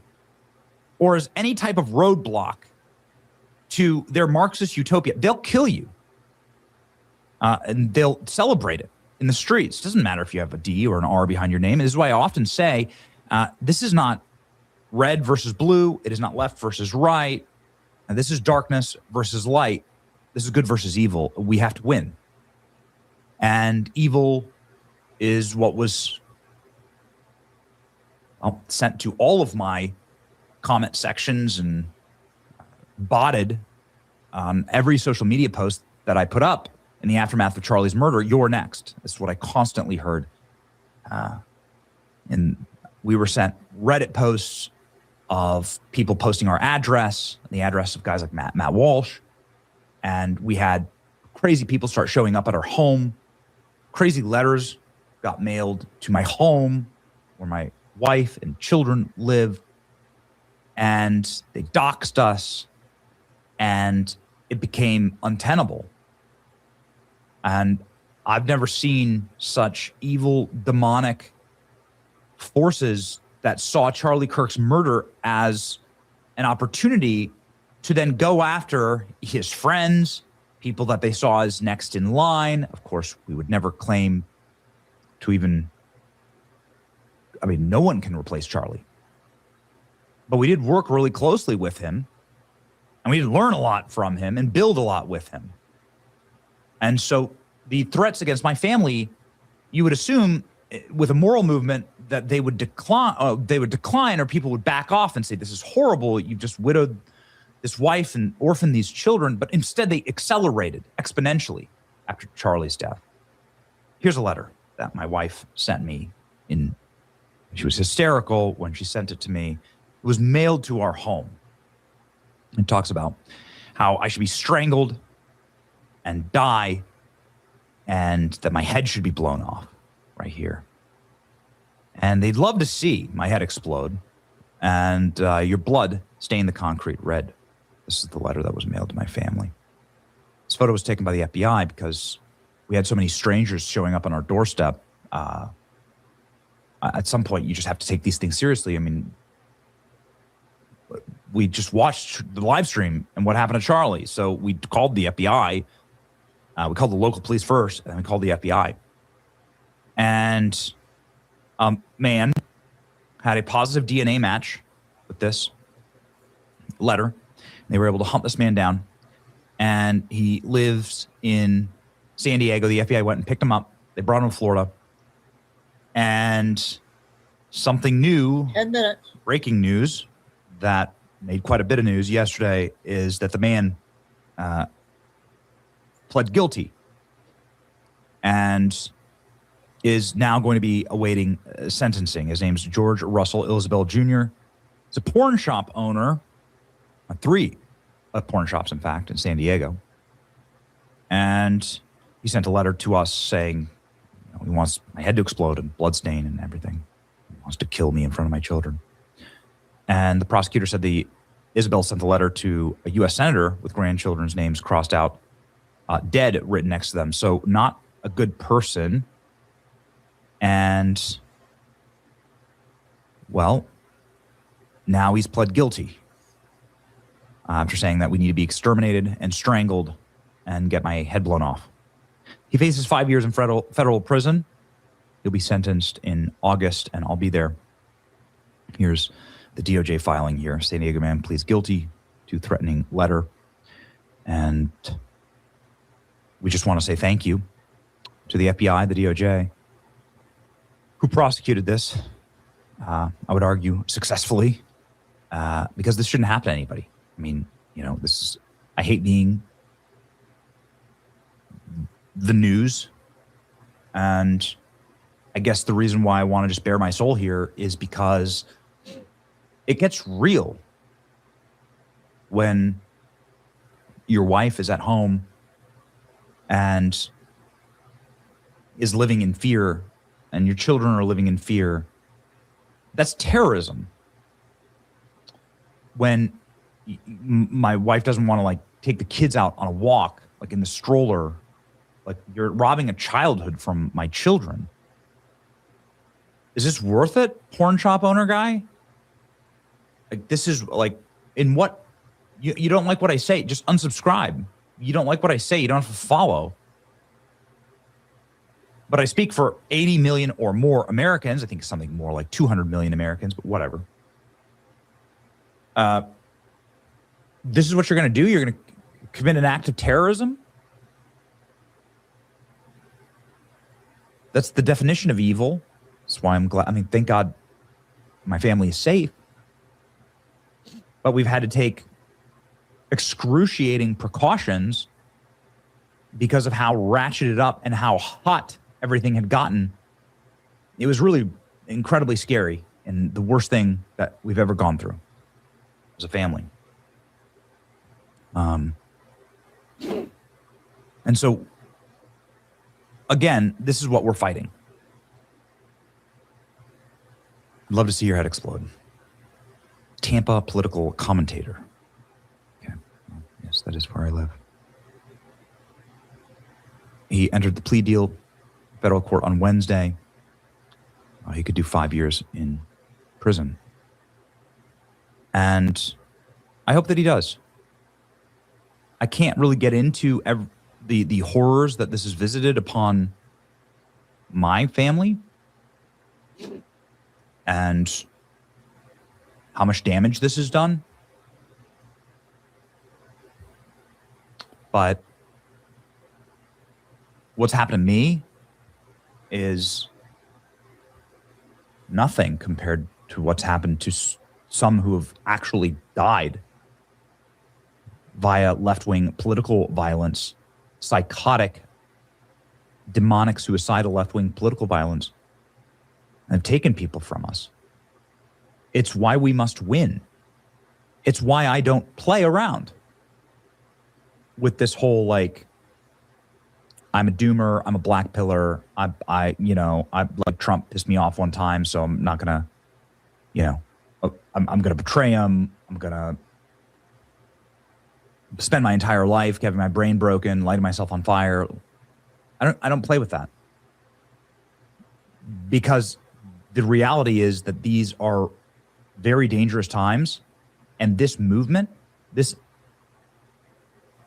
or as any type of roadblock to their Marxist utopia, they'll kill you. and they'll celebrate it in the streets. It doesn't matter if you have a D or an R behind your name. This is why I often say this is not red versus blue. It is not left versus right. And this is darkness versus light. This is good versus evil. We have to win. And evil is what was sent to all of my comment sections and botted on every social media post that I put up in the aftermath of Charlie's murder. You're next. This is what I constantly heard. And we were sent Reddit posts of people posting our address, the address of guys like Matt Walsh. And we had crazy people start showing up at our home. Crazy letters got mailed to my home where my wife and children live. And they doxed us. And it became untenable. And I've never seen such evil, demonic forces that saw Charlie Kirk's murder as an opportunity to then go after his friends, people that they saw as next in line. Of course, we would never claim to even, no one can replace Charlie. But we did work really closely with him, and we did learn a lot from him and build a lot with him. And so the threats against my family, you would assume with a moral movement that they would decline, or people would back off and say, this is horrible. You've just widowed this wife and orphaned these children. But instead they accelerated exponentially after Charlie's death. Here's a letter that my wife sent me. She was hysterical when she sent it to me. It was mailed to our home. It talks about how I should be strangled and die, and that my head should be blown off right here. And they'd love to see my head explode and your blood stain the concrete red. This is the letter that was mailed to my family. This photo was taken by the FBI because we had so many strangers showing up on our doorstep. At some point, you just have to take these things seriously. We just watched the live stream and what happened to Charlie. So we called the FBI. We called the local police first, and then we called the FBI. And man had a positive DNA match with this letter. They were able to hunt this man down, and he lives in San Diego. The FBI went and picked him up. They brought him to Florida, and something new, 10 minutes. Breaking news that made quite a bit of news yesterday is that the man pled guilty and is now going to be awaiting sentencing. His name's George Russell Isabel Jr. He's a porn shop owner, 3 porn shops, in fact, in San Diego. And he sent a letter to us saying, he wants my head to explode and blood stain and everything. He wants to kill me in front of my children. And the prosecutor said Isabel sent the letter to a U.S. senator with grandchildren's names crossed out, dead written next to them. So not a good person. And, well, now he's pled guilty after saying that we need to be exterminated and strangled and get my head blown off. He faces 5 years in federal prison. He'll be sentenced in August, and I'll be there. Here's the DOJ filing here. San Diego man pleads guilty to threatening letter. And we just want to say thank you to the FBI, the DOJ, who prosecuted this, I would argue, successfully, because this shouldn't happen to anybody. I hate being the news. And I guess the reason why I want to just bare my soul here is because it gets real when your wife is at home and is living in fear and your children are living in fear. That's terrorism. When my wife doesn't want to take the kids out on a walk, in the stroller, you're robbing a childhood from my children. Is this worth it, porn shop owner guy? This is in what you don't like what I say, just unsubscribe. You don't like what I say, you don't have to follow. but I speak for 80 million or more Americans. I think something more like 200 million Americans, but whatever. This is what you're going to do? You're going to commit an act of terrorism? That's the definition of evil. That's why I'm glad. I mean, thank God my family is safe. But we've had to take excruciating precautions because of how ratcheted up and how hot everything had gotten. It was really incredibly scary and the worst thing that we've ever gone through as a family. And so, again, this is what we're fighting. I'd love to see your head explode. Tampa political commentator. Okay. Well, yes, that is where I live. He entered the plea deal, federal court on Wednesday. He could do 5 years in prison. And I hope that he does. I can't really get into the horrors that this has visited upon my family and how much damage this has done. But what's happened to me is nothing compared to what's happened to some who have actually died via left-wing political violence, psychotic, demonic, suicidal left-wing political violence, and have taken people from us. It's why we must win. It's why I don't play around with this whole, like, I'm a doomer, I'm a black pillar, I like Trump pissed me off one time, so I'm not gonna, I'm gonna betray him, I'm gonna spend my entire life having my brain broken, lighting myself on fire. I don't play with that. Because the reality is that these are very dangerous times, and this movement, this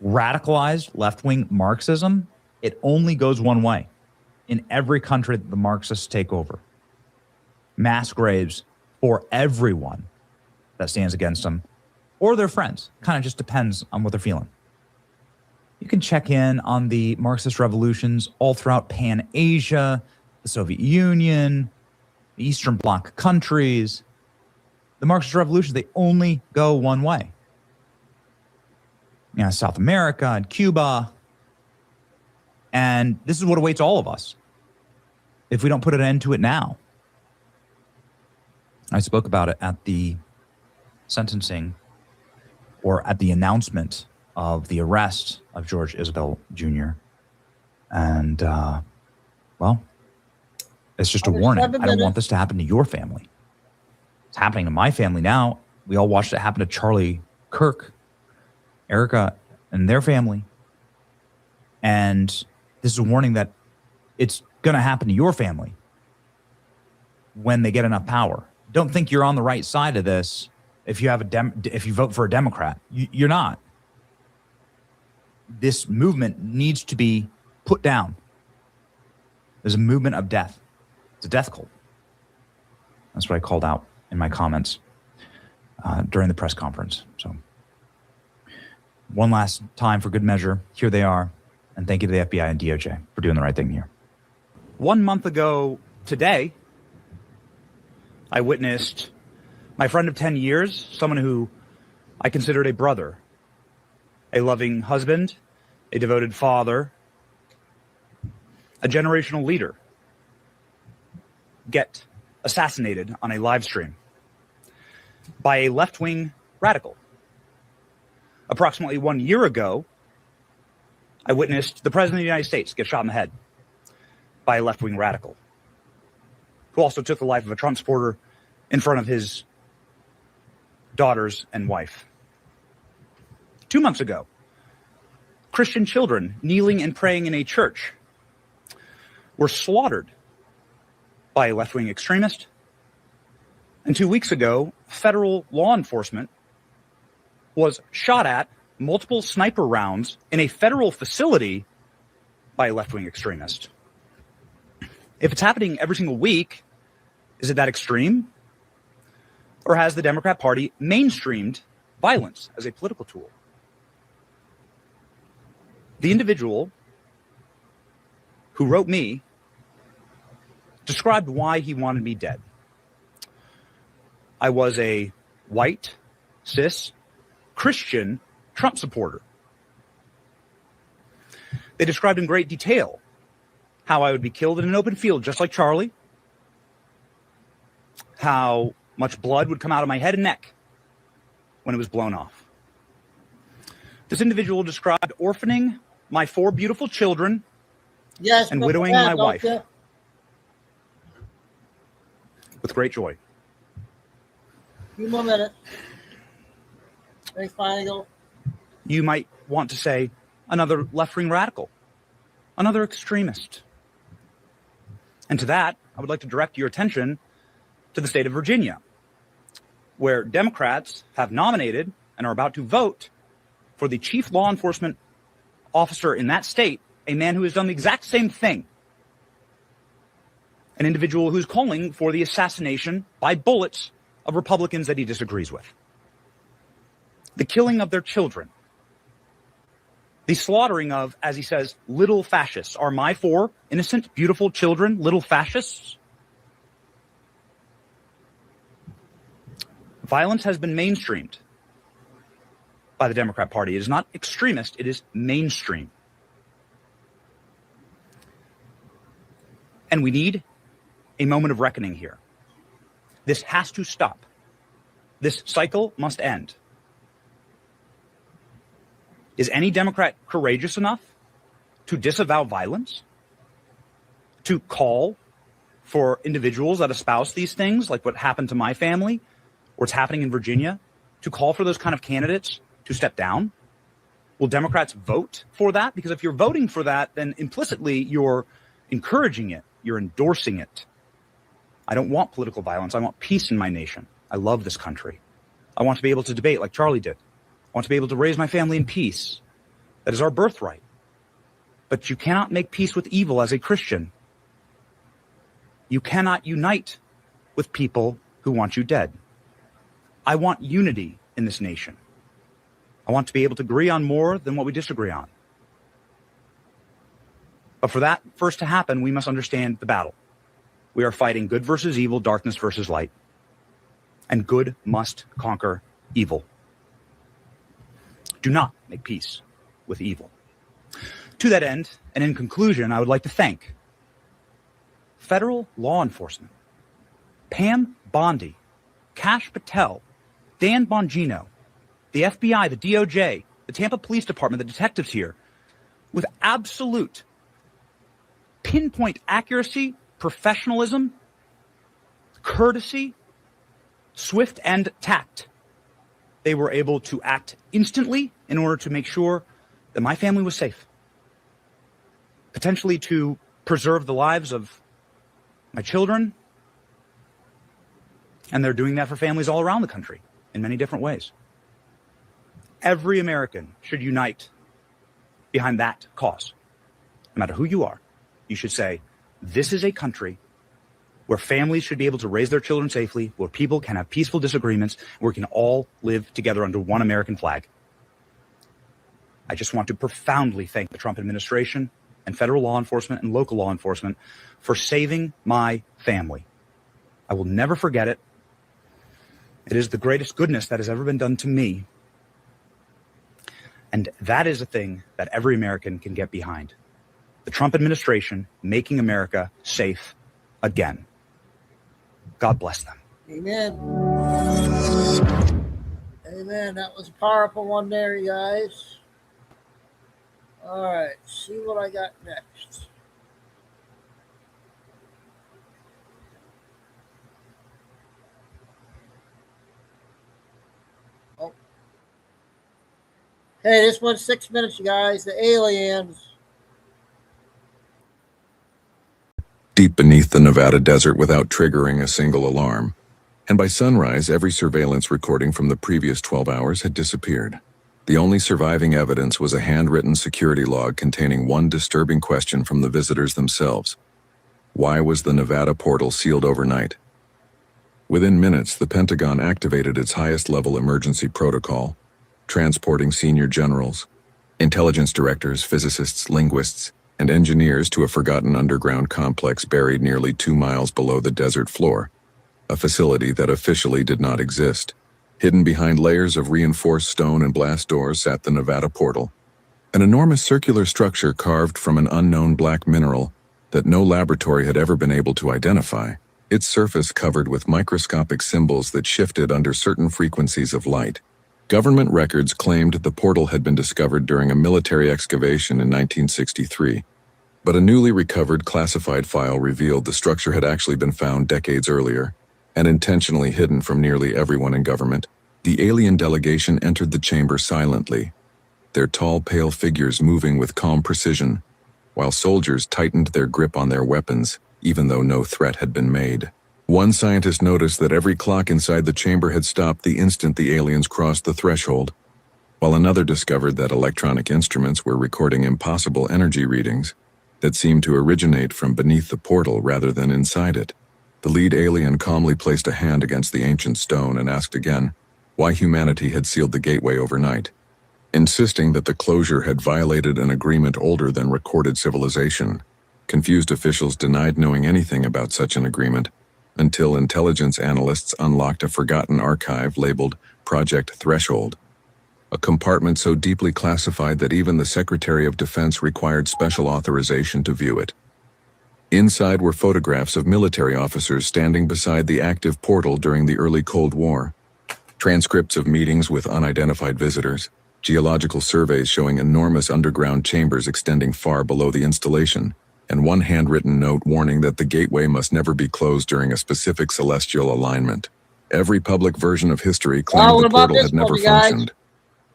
radicalized left-wing Marxism, it only goes one way in every country that the Marxists take over. Mass graves for everyone that stands against them or their friends. Kind of just depends on what they're feeling. You can check in on the Marxist revolutions all throughout Pan-Asia, the Soviet Union, the Eastern Bloc countries. The Marxist revolutions, they only go one way. South America and Cuba. And this is what awaits all of us if we don't put an end to it now. I spoke about it at the sentencing, or at the announcement of the arrest of George Isabel Jr. And, well, it's just a warning. I don't want this to happen to your family. It's happening to my family now. We all watched it happen to Charlie Kirk, Erica, and their family. And this is a warning that it's going to happen to your family when they get enough power. Don't think you're on the right side of this if you have if you vote for a Democrat. You're not. This movement needs to be put down. There's a movement of death. It's a death cult. That's what I called out in my comments during the press conference. So one last time for good measure, here they are. And thank you to the FBI and DOJ for doing the right thing here. 1 month ago today, I witnessed my friend of 10 years, someone who I considered a brother, a loving husband, a devoted father, a generational leader, get assassinated on a live stream by a left-wing radical. Approximately 1 year ago, I witnessed the President of the United States get shot in the head by a left-wing radical who also took the life of a Trump supporter in front of his daughters and wife. 2 months ago, Christian children kneeling and praying in a church were slaughtered by a left-wing extremist. And 2 weeks ago, federal law enforcement was shot at multiple sniper rounds in a federal facility by a left-wing extremist. If it's happening every single week, is it that extreme? Or has the Democrat Party mainstreamed violence as a political tool? The individual who wrote me described why he wanted me dead. I was a white, cis, Christian Trump supporter. They described in great detail how I would be killed in an open field, just like Charlie, how much blood would come out of my head and neck when it was blown off. This individual described orphaning my 4 beautiful children and widowing my wife with great joy. Few more minutes. Any final? You might want to say another left-wing radical, another extremist. And to that, I would like to direct your attention to the state of Virginia, where Democrats have nominated and are about to vote for the chief law enforcement officer in that state, a man who has done the exact same thing. An individual who's calling for the assassination by bullets of Republicans that he disagrees with. The killing of their children. The slaughtering of, as he says, little fascists. Are my 4 innocent, beautiful children little fascists? Violence has been mainstreamed by the Democrat Party. It is not extremist, it is mainstream. And we need a moment of reckoning here. This has to stop. This cycle must end. Is any Democrat courageous enough to disavow violence? To call for individuals that espouse these things, like what happened to my family, or it's happening in Virginia, to call for those kind of candidates to step down? Will Democrats vote for that? Because if you're voting for that, then implicitly you're encouraging it, you're endorsing it. I don't want political violence. I want peace in my nation. I love this country. I want to be able to debate like Charlie did. I want to be able to raise my family in peace. That is our birthright. But you cannot make peace with evil as a Christian. You cannot unite with people who want you dead. I want unity in this nation. I want to be able to agree on more than what we disagree on. But for that first to happen, we must understand the battle. We are fighting good versus evil, darkness versus light. And good must conquer evil. Do not make peace with evil. To that end, and in conclusion, I would like to thank federal law enforcement, Pam Bondi, Kash Patel, Dan Bongino, the FBI, the DOJ, the Tampa Police Department, the detectives here, with absolute pinpoint accuracy, professionalism, courtesy, swift and tact. They were able to act instantly in order to make sure that my family was safe, potentially to preserve the lives of my children. And they're doing that for families all around the country in many different ways. Every American should unite behind that cause. No matter who you are, you should say, this is a country where families should be able to raise their children safely, where people can have peaceful disagreements, where we can all live together under one American flag. I just want to profoundly thank the Trump administration and federal law enforcement and local law enforcement for saving my family. I will never forget it. It is the greatest goodness that has ever been done to me. And that is a thing that every American can get behind. The Trump administration making America safe again. God bless them. Amen. Amen. That was a powerful one there, you guys. All right. See what I got next. Oh. Hey, this one's 6 minutes, you guys. The aliens. Deep beneath the Nevada desert without triggering a single alarm. And by sunrise, every surveillance recording from the previous 12 hours had disappeared. The only surviving evidence was a handwritten security log containing one disturbing question from the visitors themselves. Why was the Nevada portal sealed overnight? Within minutes, the Pentagon activated its highest-level emergency protocol, transporting senior generals, intelligence directors, physicists, linguists, and engineers to a forgotten underground complex buried nearly 2 miles below the desert floor, a facility that officially did not exist. Hidden behind layers of reinforced stone and blast doors sat the Nevada portal, an enormous circular structure carved from an unknown black mineral that no laboratory had ever been able to identify, its surface covered with microscopic symbols that shifted under certain frequencies of light. Government records claimed the portal had been discovered during a military excavation in 1963, but a newly recovered classified file revealed the structure had actually been found decades earlier and intentionally hidden from nearly everyone in government. The alien delegation entered the chamber silently, their tall, pale figures moving with calm precision, while soldiers tightened their grip on their weapons, even though no threat had been made. One scientist noticed that every clock inside the chamber had stopped the instant the aliens crossed the threshold, while another discovered that electronic instruments were recording impossible energy readings that seemed to originate from beneath the portal rather than inside it. The lead alien calmly placed a hand against the ancient stone and asked again why humanity had sealed the gateway overnight, insisting that the closure had violated an agreement older than recorded civilization. Confused officials denied knowing anything about such an agreement until intelligence analysts unlocked a forgotten archive labeled Project Threshold, a compartment so deeply classified that even the Secretary of Defense required special authorization to view it. Inside were photographs of military officers standing beside the active portal during the early Cold War, transcripts of meetings with unidentified visitors, geological surveys showing enormous underground chambers extending far below the installation, and one handwritten note warning that the gateway must never be closed during a specific celestial alignment. Every public version of history claimed the portal had never functioned.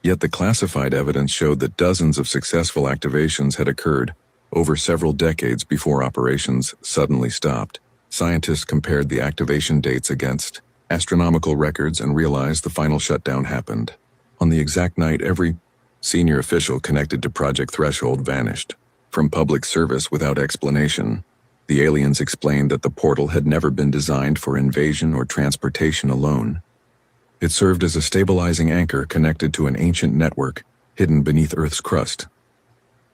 Yet the classified evidence showed that dozens of successful activations had occurred over several decades before operations suddenly stopped. Scientists compared the activation dates against astronomical records and realized the final shutdown happened on the exact night every senior official connected to Project Threshold vanished from public service without explanation. The aliens explained that the portal had never been designed for invasion or transportation alone. It served as a stabilizing anchor connected to an ancient network hidden beneath Earth's crust.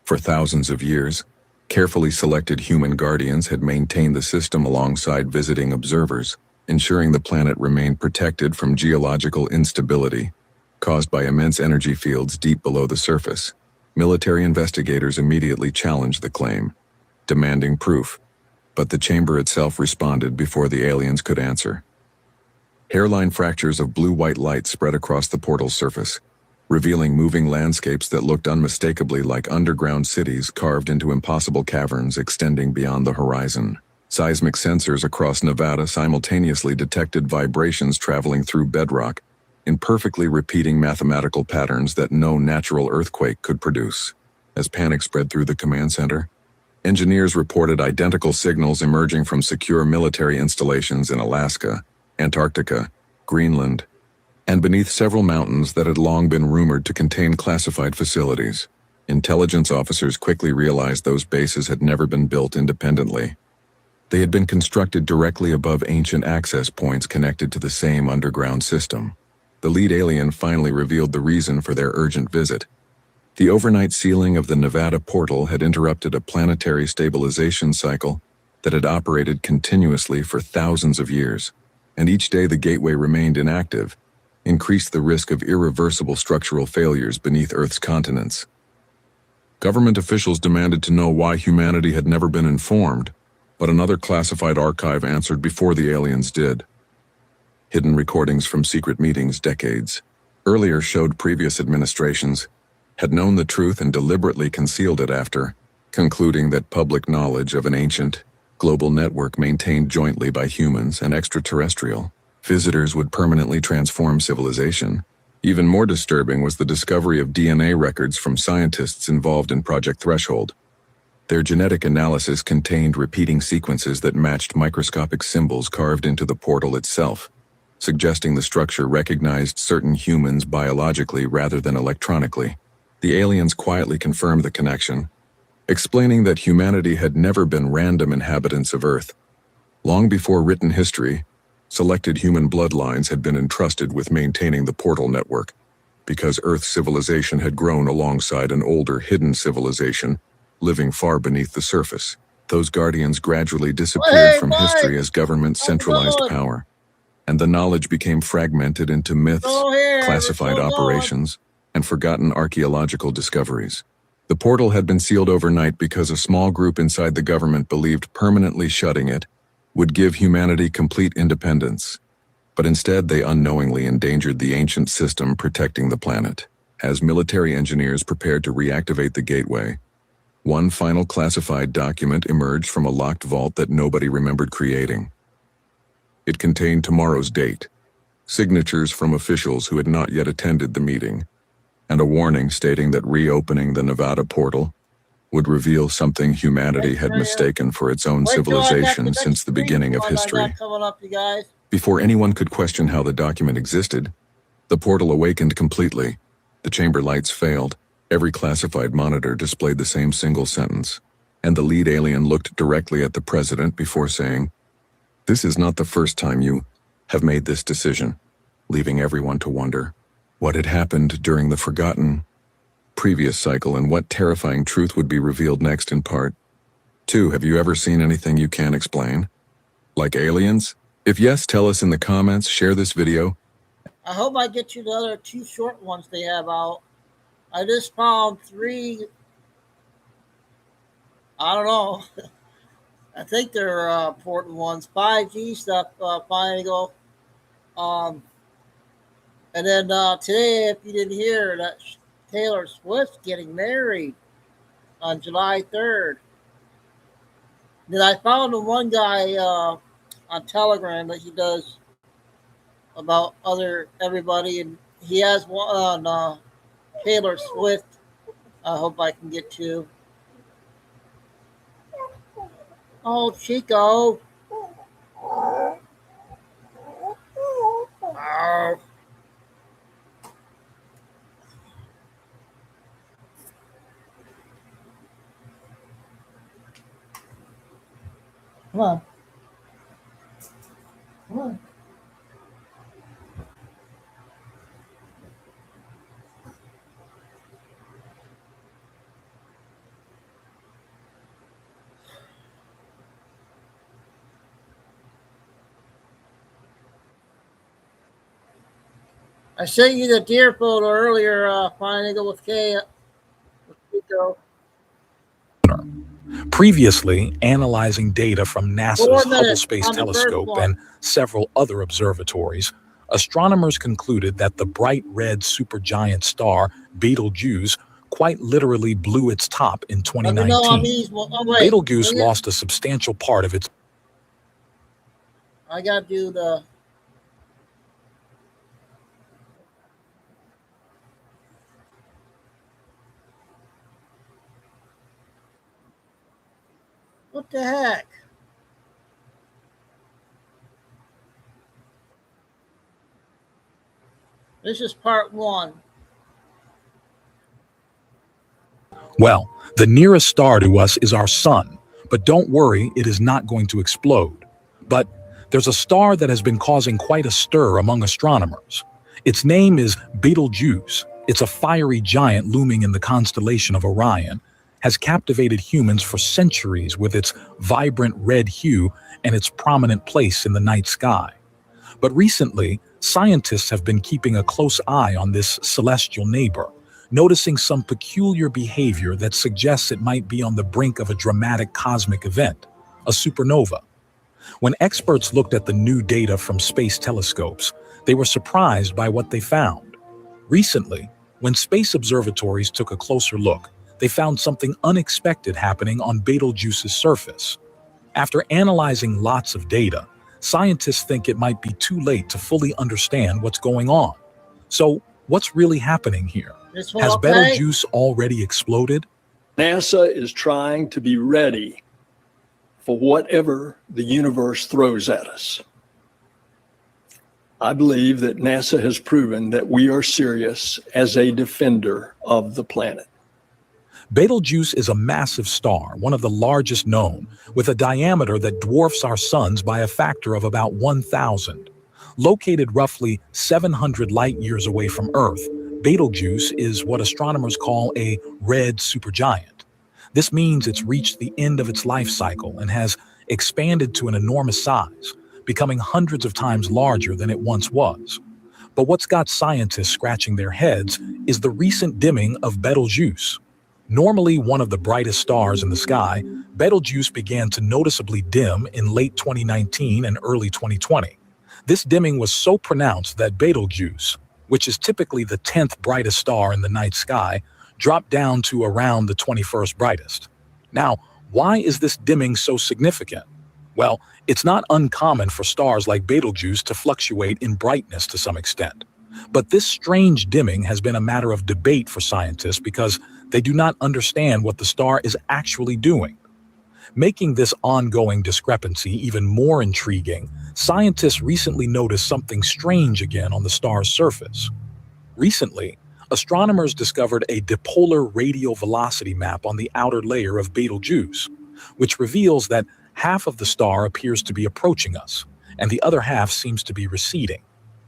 For thousands of years, carefully selected human guardians had maintained the system alongside visiting observers, ensuring the planet remained protected from geological instability caused by immense energy fields deep below the surface. Military investigators immediately challenged the claim, demanding proof, but the chamber itself responded before the aliens could answer. Hairline fractures of blue-white light spread across the portal's surface, revealing moving landscapes that looked unmistakably like underground cities carved into impossible caverns extending beyond the horizon. Seismic sensors across Nevada simultaneously detected vibrations traveling through bedrock in perfectly repeating mathematical patterns that no natural earthquake could produce. As panic spread through the command center, engineers reported identical signals emerging from secure military installations in Alaska, Antarctica, Greenland, and beneath several mountains that had long been rumored to contain classified facilities. Intelligence officers quickly realized those bases had never been built independently. They had been constructed directly above ancient access points connected to the same underground system. The lead alien finally revealed the reason for their urgent visit. The overnight sealing of the Nevada portal had interrupted a planetary stabilization cycle that had operated continuously for thousands of years, and each day the gateway remained inactive, increased the risk of irreversible structural failures beneath Earth's continents. Government officials demanded to know why humanity had never been informed, but another classified archive answered before the aliens did. Hidden recordings from secret meetings decades earlier showed previous administrations had known the truth and deliberately concealed it after concluding that public knowledge of an ancient, global network maintained jointly by humans and extraterrestrial visitors would permanently transform civilization. Even more disturbing was the discovery of DNA records from scientists involved in Project Threshold. Their genetic analysis contained repeating sequences that matched microscopic symbols carved into the portal itself, suggesting the structure recognized certain humans biologically rather than electronically. The aliens quietly confirmed the connection, explaining that humanity had never been random inhabitants of Earth. Long before written history, selected human bloodlines had been entrusted with maintaining the portal network, because Earth's civilization had grown alongside an older hidden civilization, living far beneath the surface. Those guardians gradually disappeared from history as governments centralized power, and the knowledge became fragmented into myths, classified operations, and forgotten archaeological discoveries. The portal had been sealed overnight because a small group inside the government believed permanently shutting it would give humanity complete independence. But instead, they unknowingly endangered the ancient system protecting the planet. As military engineers prepared to reactivate the gateway, one final classified document emerged from a locked vault that nobody remembered creating. It contained tomorrow's date, signatures from officials who had not yet attended the meeting, and a warning stating that reopening the Nevada portal would reveal something humanity had mistaken for its own civilization since the beginning of history. Before anyone could question how the document existed, the portal awakened completely. The chamber lights failed. Every classified monitor displayed the same single sentence, and the lead alien looked directly at the president before saying, "This is not the first time you have made this decision," leaving everyone to wonder what had happened during the forgotten previous cycle and what terrifying truth would be revealed next in part 2. Have you ever seen anything you can't explain? Like aliens? If yes, tell us in the comments, share this video. I hope I get you the other 2 short ones they have out. I just found 3, I don't know, I think they're important ones. 5G stuff, finally go. And then today, if you didn't hear, that Taylor Swift's getting married on July 3rd. Then I found the one guy on Telegram that he does about everybody, and he has one on Taylor Swift. I hope I can get to. Oh, Chico. Oh. Come on. Come on. I sent you the deer photo earlier, Flying Eagle with K. Previously, analyzing data from NASA's Hubble Space Telescope and several other observatories, astronomers concluded that the bright red supergiant star Betelgeuse quite literally blew its top in 2019. Betelgeuse lost a substantial part of its... I got to do the... What the heck? This is part 1. Well, the nearest star to us is our sun, but don't worry, it is not going to explode. But there's a star that has been causing quite a stir among astronomers. Its name is Betelgeuse. It's a fiery giant looming in the constellation of Orion, has captivated humans for centuries with its vibrant red hue and its prominent place in the night sky. But recently, scientists have been keeping a close eye on this celestial neighbor, noticing some peculiar behavior that suggests it might be on the brink of a dramatic cosmic event, a supernova. When experts looked at the new data from space telescopes, they were surprised by what they found. Recently, when space observatories took a closer look, they found something unexpected happening on Betelgeuse's surface. After analyzing lots of data, scientists think it might be too late to fully understand what's going on. So, what's really happening here? Has Betelgeuse already exploded? NASA is trying to be ready for whatever the universe throws at us. I believe that NASA has proven that we are serious as a defender of the planet. Betelgeuse is a massive star, one of the largest known, with a diameter that dwarfs our sun's by a factor of about 1,000. Located roughly 700 light years away from Earth, Betelgeuse is what astronomers call a red supergiant. This means it's reached the end of its life cycle and has expanded to an enormous size, becoming hundreds of times larger than it once was. But what's got scientists scratching their heads is the recent dimming of Betelgeuse. Normally one of the brightest stars in the sky, Betelgeuse began to noticeably dim in late 2019 and early 2020. This dimming was so pronounced that Betelgeuse, which is typically the 10th brightest star in the night sky, dropped down to around the 21st brightest. Now, why is this dimming so significant? Well, it's not uncommon for stars like Betelgeuse to fluctuate in brightness to some extent. But this strange dimming has been a matter of debate for scientists because they do not understand what the star is actually doing. Making this ongoing discrepancy even more intriguing, scientists recently noticed something strange again on the star's surface. Recently, astronomers discovered a dipolar radial velocity map on the outer layer of Betelgeuse, which reveals that half of the star appears to be approaching us, and the other half seems to be receding.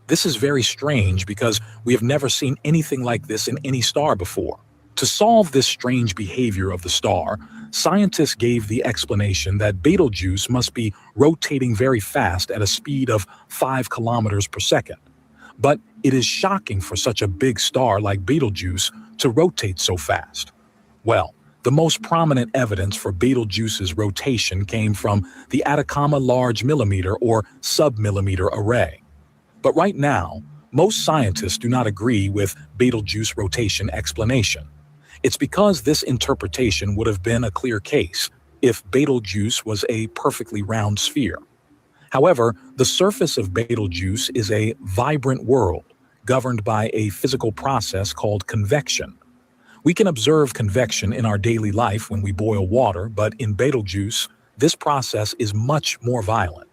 This is very strange because we have never seen anything like this in any star before. To solve this strange behavior of the star, scientists gave the explanation that Betelgeuse must be rotating very fast at a speed of 5 kilometers per second. But it is shocking for such a big star like Betelgeuse to rotate so fast. Well, the most prominent evidence for Betelgeuse's rotation came from the Atacama Large Millimeter or Submillimeter Array. But right now, most scientists do not agree with Betelgeuse rotation explanation. It's because this interpretation would have been a clear case if Betelgeuse was a perfectly round sphere. However, the surface of Betelgeuse is a vibrant world governed by a physical process called convection. We can observe convection in our daily life when we boil water, but in Betelgeuse, this process is much more violent.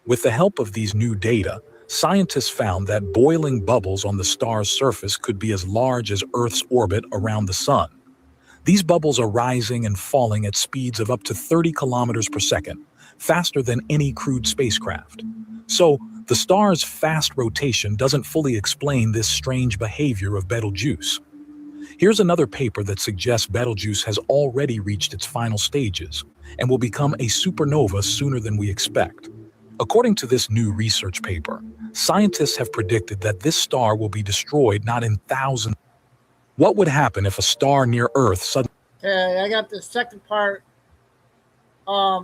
With the help of these new data, scientists found that boiling bubbles on the star's surface could be as large as Earth's orbit around the sun. These bubbles are rising and falling at speeds of up to 30 kilometers per second, faster than any crewed spacecraft. So, the star's fast rotation doesn't fully explain this strange behavior of Betelgeuse. Here's another paper that suggests Betelgeuse has already reached its final stages and will become a supernova sooner than we expect. According to this new research paper, scientists have predicted that this star will be destroyed not in thousands. What would happen if a star near Earth suddenly... Okay, I got the second part. I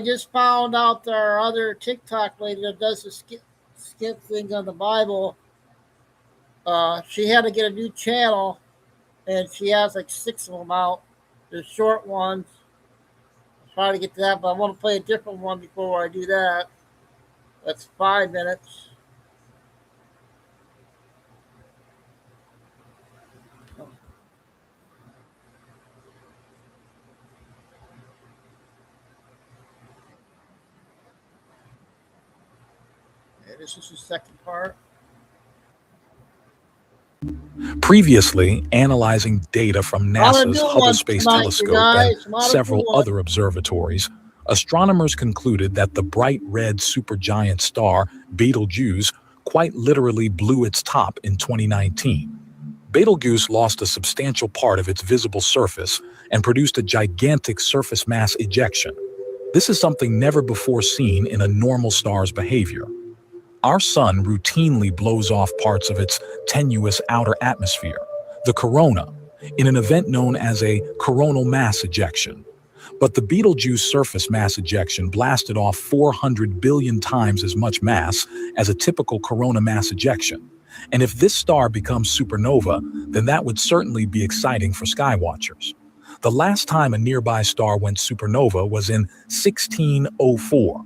just found out there are other TikTok lady that does the skip thing on the Bible. She had to get a new channel, and she has like 6 of them out. The short ones. I'll try to get to that, but I want to play a different one before I do that. That's 5 minutes. Okay, this is the second part. Previously, analyzing data from NASA's Hubble Space Telescope and several other observatories, astronomers concluded that the bright red supergiant star Betelgeuse quite literally blew its top in 2019. Betelgeuse lost a substantial part of its visible surface and produced a gigantic surface mass ejection. This is something never before seen in a normal star's behavior. Our sun routinely blows off parts of its tenuous outer atmosphere, the corona, in an event known as a coronal mass ejection. But the Betelgeuse surface mass ejection blasted off 400 billion times as much mass as a typical corona mass ejection. And if this star becomes supernova, then that would certainly be exciting for skywatchers. The last time a nearby star went supernova was in 1604.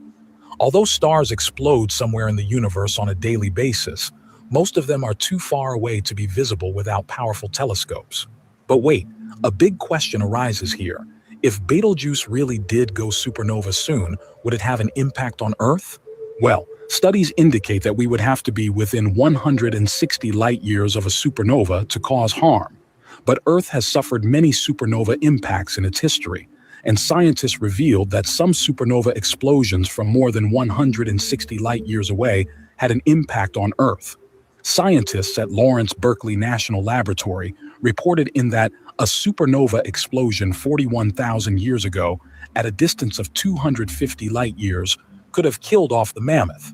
Although stars explode somewhere in the universe on a daily basis, most of them are too far away to be visible without powerful telescopes. But wait, a big question arises here. If Betelgeuse really did go supernova soon, would it have an impact on Earth? Well, studies indicate that we would have to be within 160 light years of a supernova to cause harm. But Earth has suffered many supernova impacts in its history, and scientists revealed that some supernova explosions from more than 160 light years away had an impact on Earth. Scientists at Lawrence Berkeley National Laboratory reported in that a supernova explosion 41,000 years ago at a distance of 250 light years could have killed off the mammoth.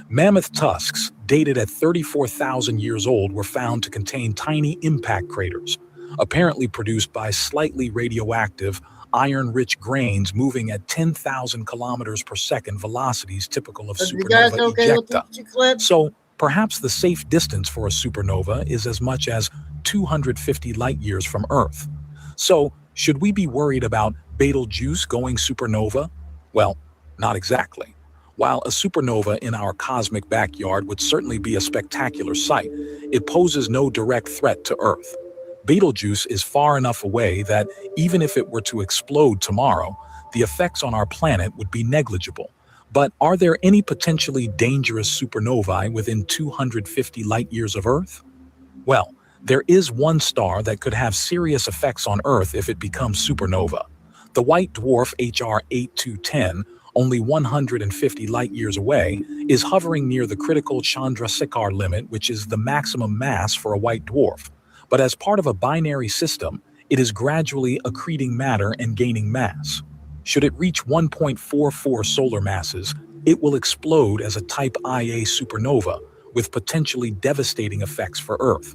Mammoth tusks, dated at 34,000 years old, were found to contain tiny impact craters, apparently produced by slightly radioactive, iron-rich grains moving at 10,000 kilometers per second velocities typical of supernova ejecta. So perhaps the safe distance for a supernova is as much as 250 light years from Earth. So should we be worried about Betelgeuse going supernova? Well, not exactly. While a supernova in our cosmic backyard would certainly be a spectacular sight, it poses no direct threat to Earth. Betelgeuse is far enough away that even if it were to explode tomorrow, the effects on our planet would be negligible. But are there any potentially dangerous supernovae within 250 light years of Earth? Well, there is one star that could have serious effects on Earth if it becomes supernova. The white dwarf HR 8210, only 150 light years away, is hovering near the critical Chandrasekhar limit, which is the maximum mass for a white dwarf. But as part of a binary system, it is gradually accreting matter and gaining mass. Should it reach 1.44 solar masses, it will explode as a Type Ia supernova, with potentially devastating effects for Earth.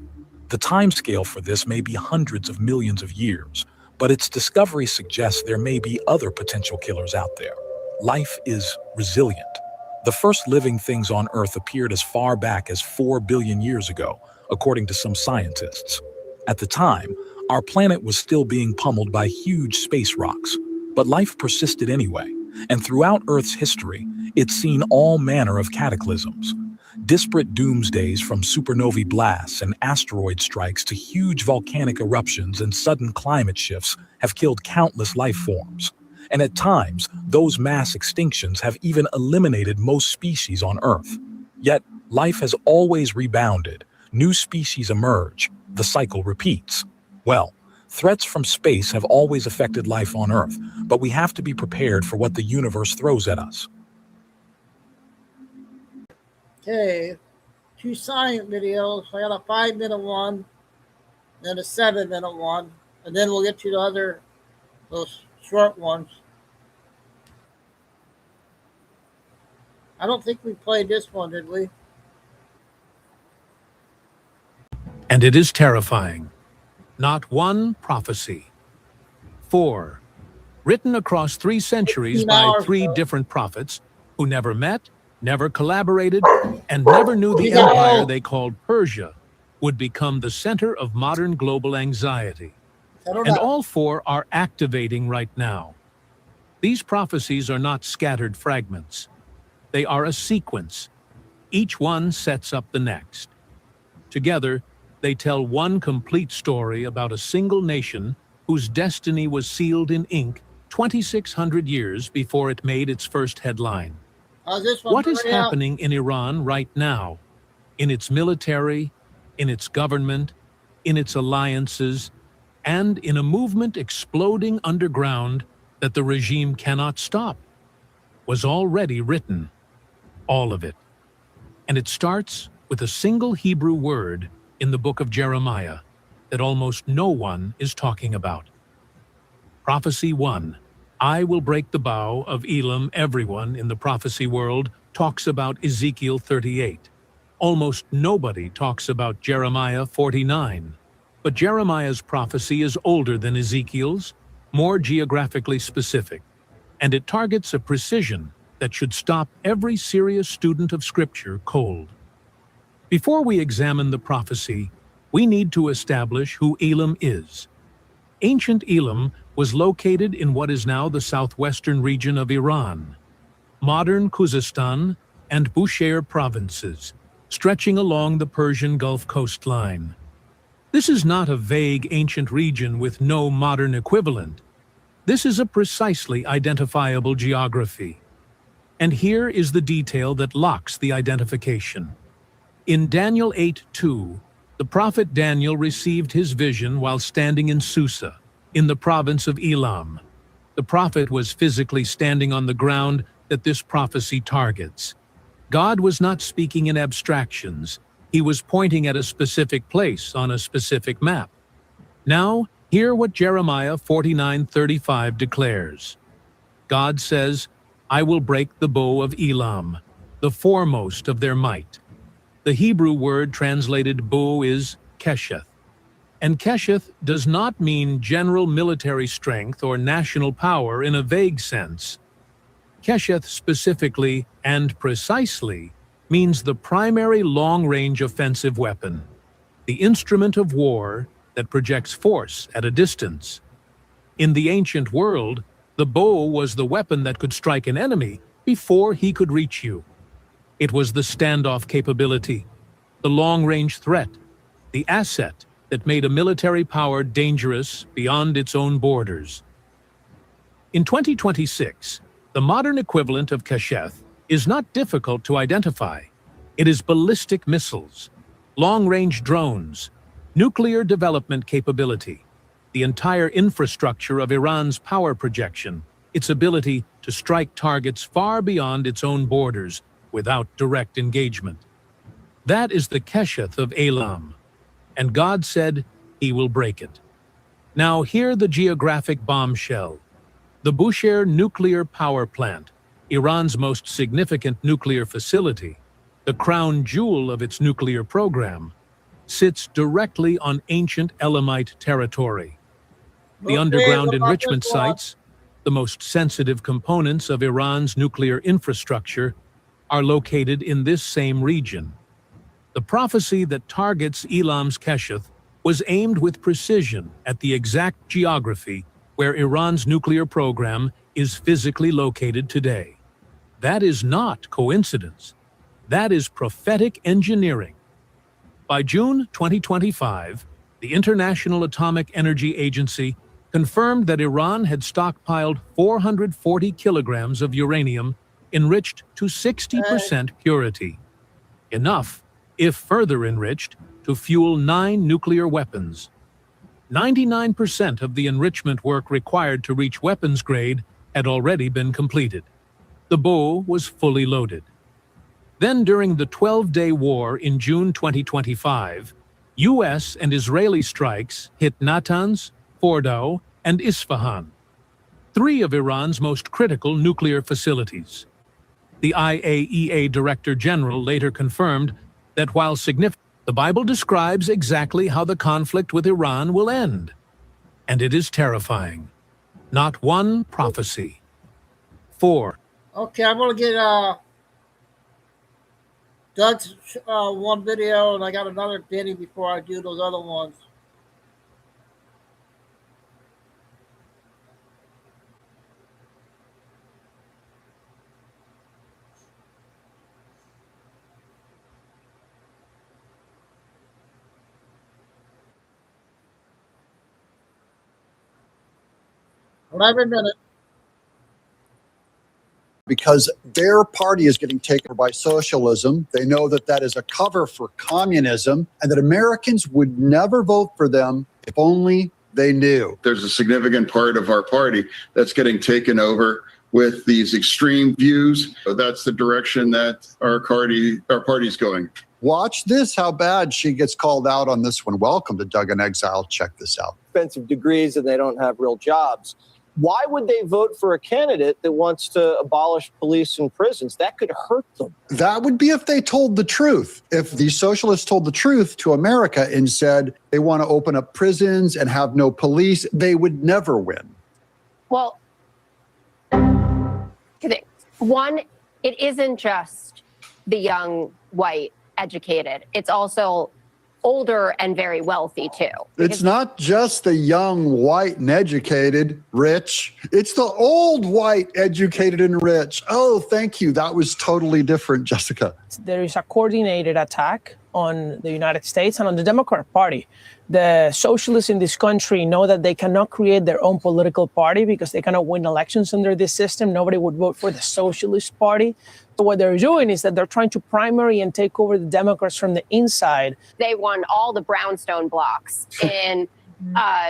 The timescale for this may be hundreds of millions of years, but its discovery suggests there may be other potential killers out there. Life is resilient. The first living things on Earth appeared as far back as 4 billion years ago, according to some scientists. At the time, our planet was still being pummeled by huge space rocks, but life persisted anyway, and throughout Earth's history, it's seen all manner of cataclysms. Disparate doomsdays from supernovae blasts and asteroid strikes to huge volcanic eruptions and sudden climate shifts have killed countless life forms. And at times, those mass extinctions have even eliminated most species on Earth. Yet, life has always rebounded. New species emerge. The cycle repeats. Well, threats from space have always affected life on Earth, but we have to be prepared for what the universe throws at us. Okay, 2 science videos. I got a 5-minute one, then a 7-minute one, and then we'll get to the other, those short ones. I don't think we played this one, did we? And it is terrifying. Not one prophecy. 4. Written across 3 centuries by 3 different prophets who never met, never collaborated, and never knew the empire they called Persia would become the center of modern global anxiety. And all 4 are activating right now. These prophecies are not scattered fragments. They are a sequence. Each one sets up the next. Together, they tell one complete story about a single nation whose destiny was sealed in ink 2,600 years before it made its first headline. What is happening in Iran right now? In its military, in its government, in its alliances, and in a movement exploding underground that the regime cannot stop, was already written. All of it. And it starts with a single Hebrew word in the book of Jeremiah that almost no one is talking about. Prophecy 1. I will break the bow of Elam. Everyone in the prophecy world talks about Ezekiel 38. Almost nobody talks about Jeremiah 49. But Jeremiah's prophecy is older than Ezekiel's, more geographically specific, and it targets a precision that should stop every serious student of Scripture cold. Before we examine the prophecy, we need to establish who Elam is. Ancient Elam was located in what is now the southwestern region of Iran, modern Khuzestan and Bushehr provinces, stretching along the Persian Gulf coastline. This is not a vague ancient region with no modern equivalent. This is a precisely identifiable geography. And here is the detail that locks the identification. In Daniel 8:2, The prophet Daniel received his vision while standing in Susa, in the province of Elam. The prophet was physically standing on the ground that this prophecy targets. God was not speaking in abstractions. He was pointing at a specific place on a specific map. Now, hear what Jeremiah 49:35 declares. God says, I will break the bow of Elam, the foremost of their might. The Hebrew word translated bow is kesheth. And kesheth does not mean general military strength or national power in a vague sense. Kesheth specifically and precisely means the primary long-range offensive weapon, the instrument of war that projects force at a distance. In the ancient world, the bow was the weapon that could strike an enemy before he could reach you. It was the standoff capability, the long-range threat, the asset that made a military power dangerous beyond its own borders. In 2026, the modern equivalent of Kesheth is not difficult to identify. It is ballistic missiles, long-range drones, nuclear development capability, the entire infrastructure of Iran's power projection, its ability to strike targets far beyond its own borders without direct engagement. That is the Kesheth of Elam, and God said he will break it. Now hear the geographic bombshell. The Bushehr nuclear power plant, Iran's most significant nuclear facility, the crown jewel of its nuclear program, sits directly on ancient Elamite territory. The underground enrichment sites, the most sensitive components of Iran's nuclear infrastructure, are located in this same region. The prophecy that targets Elam's Kesheth was aimed with precision at the exact geography where Iran's nuclear program is physically located today. That is not coincidence. That is prophetic engineering. By June 2025, the International Atomic Energy Agency confirmed that Iran had stockpiled 440 kilograms of uranium enriched to 60% purity. Enough, if further enriched, to fuel 9 nuclear weapons. 99% of the enrichment work required to reach weapons grade had already been completed. The bow was fully loaded. Then during the 12-day war in June 2025, U.S. and Israeli strikes hit Natanz, Fordow, and Isfahan, 3 of Iran's most critical nuclear facilities. The IAEA Director General later confirmed that while significant, the Bible describes exactly how the conflict with Iran will end. And it is terrifying. Not one prophecy. 4. Okay, I'm going to get Doug's one video, and I got another Denny before I do those other ones. Because their party is getting taken over by socialism. They know that that is a cover for communism and that Americans would never vote for them if only they knew. There's a significant part of our party that's getting taken over with these extreme views. That's the direction that our party's going. Watch this, how bad she gets called out on this one. Welcome to Doug in Exile. Check this out. Expensive degrees and they don't have real jobs. Why would they vote for a candidate that wants to abolish police and prisons? That could hurt them. That would be if they told the truth. If the socialists told the truth to America and said they want to open up prisons and have no police, they would never win. Well, one, it isn't just the young, white, educated. It's also older and very wealthy too. It's not just the young, white, and educated, rich. It's the old, white, educated, and rich. Oh, thank you. That was totally different, Jessica. There is a coordinated attack on the United States and on the Democrat Party. The socialists in this country know that they cannot create their own political party because they cannot win elections under this system. Nobody would vote for the Socialist Party. So what they're doing is that they're trying to primary and take over the Democrats from the inside. They won all the brownstone blocks in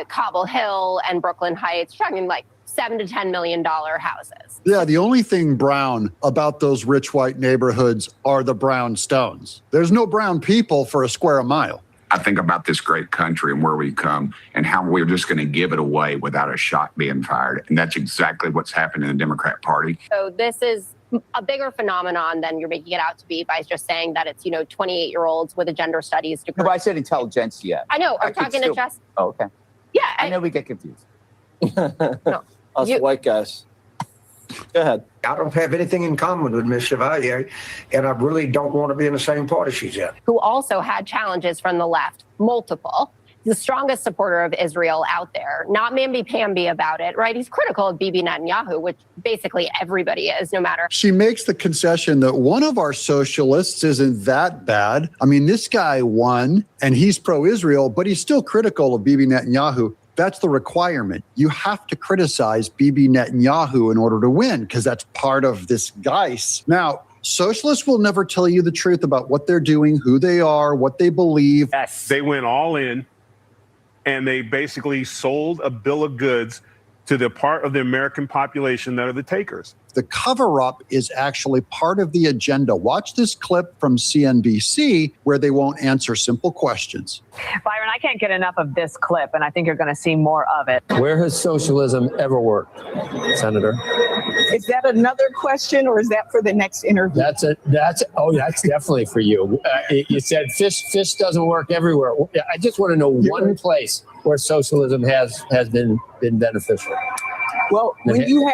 Cobble Hill and Brooklyn Heights, talking like $7 to $10 million houses. Yeah, the only thing brown about those rich white neighborhoods are the brown stones. There's no brown people for a square mile. I think about this great country and where we come and how we're just going to give it away without a shot being fired. And that's exactly what's happened in the Democrat Party. So this is a bigger phenomenon than you're making it out to be by just saying that it's, 28-year-olds with a gender studies degree. No, I said intelligentsia. I know. I'm talking to Jess. Oh, okay. Yeah. I know we get confused. Us white guys. Go ahead. I don't have anything in common with Ms. Chevalier, and I really don't want to be in the same party she's in. Who also had challenges from the left, multiple. The strongest supporter of Israel out there, not mamby-pamby about it, right? He's critical of Bibi Netanyahu, which basically everybody is, no matter. She makes the concession that one of our socialists isn't that bad. I mean, this guy won, and he's pro-Israel, but he's still critical of Bibi Netanyahu. That's the requirement. You have to criticize Bibi Netanyahu in order to win, because that's part of this guise. Now, socialists will never tell you the truth about what they're doing, who they are, what they believe. Yes. They went all in, and they basically sold a bill of goods to the part of the American population that are the takers. The cover-up is actually part of the agenda. Watch this clip from CNBC where they won't answer simple questions. Byron, I can't get enough of this clip, and I think you're going to see more of it. Where has socialism ever worked, Senator? Is that another question, or is that for the next interview? That's definitely for you. You said fish doesn't work everywhere. I just want to know one place where socialism has been beneficial. Well, when you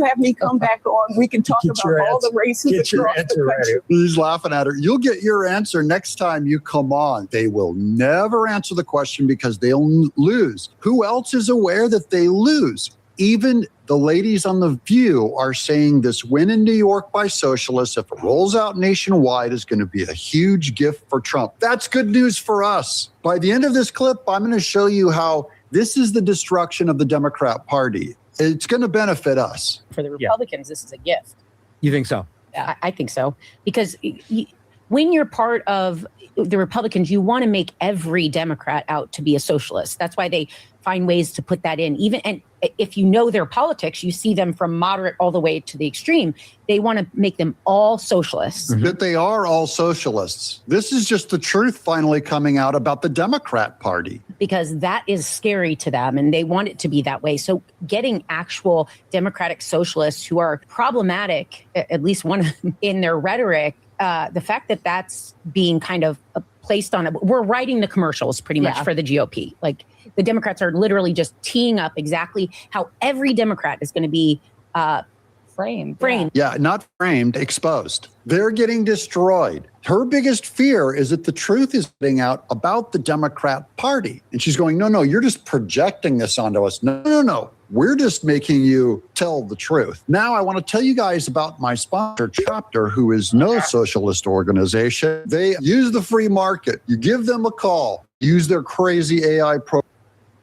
have me come back on, we can talk about all the races across the country. He's laughing at her. You'll get your answer next time you come on. They will never answer the question because they'll lose. Who else is aware that they lose? Even the ladies on The View are saying this win in New York by socialists, if it rolls out nationwide, is going to be a huge gift for Trump. That's good news for us. By the end of this clip, I'm going to show you how this is the destruction of the Democrat Party. It's going to benefit us. For the Republicans, this is a gift. You think so? I think so. Because when you're part of the Republicans, you want to make every Democrat out to be a socialist. That's why they find ways to put that in. And if you know their politics, you see them from moderate all the way to the extreme. They want to make them all socialists. That they are all socialists. This is just the truth finally coming out about the Democrat Party. Because that is scary to them, and they want it to be that way. So getting actual Democratic socialists who are problematic, at least one in their rhetoric, the fact that that's being kind of placed on it, we're writing the commercials pretty much for the GOP. Like, the Democrats are literally just teeing up exactly how every Democrat is going to be framed. Yeah, not framed, exposed. They're getting destroyed. Her biggest fear is that the truth is getting out about the Democrat Party. And she's going, no, you're just projecting this onto us. No. We're just making you tell the truth. Now, I want to tell you guys about my sponsor, Chapter, who is no socialist organization. They use the free market. You give them a call. Use their crazy AI program.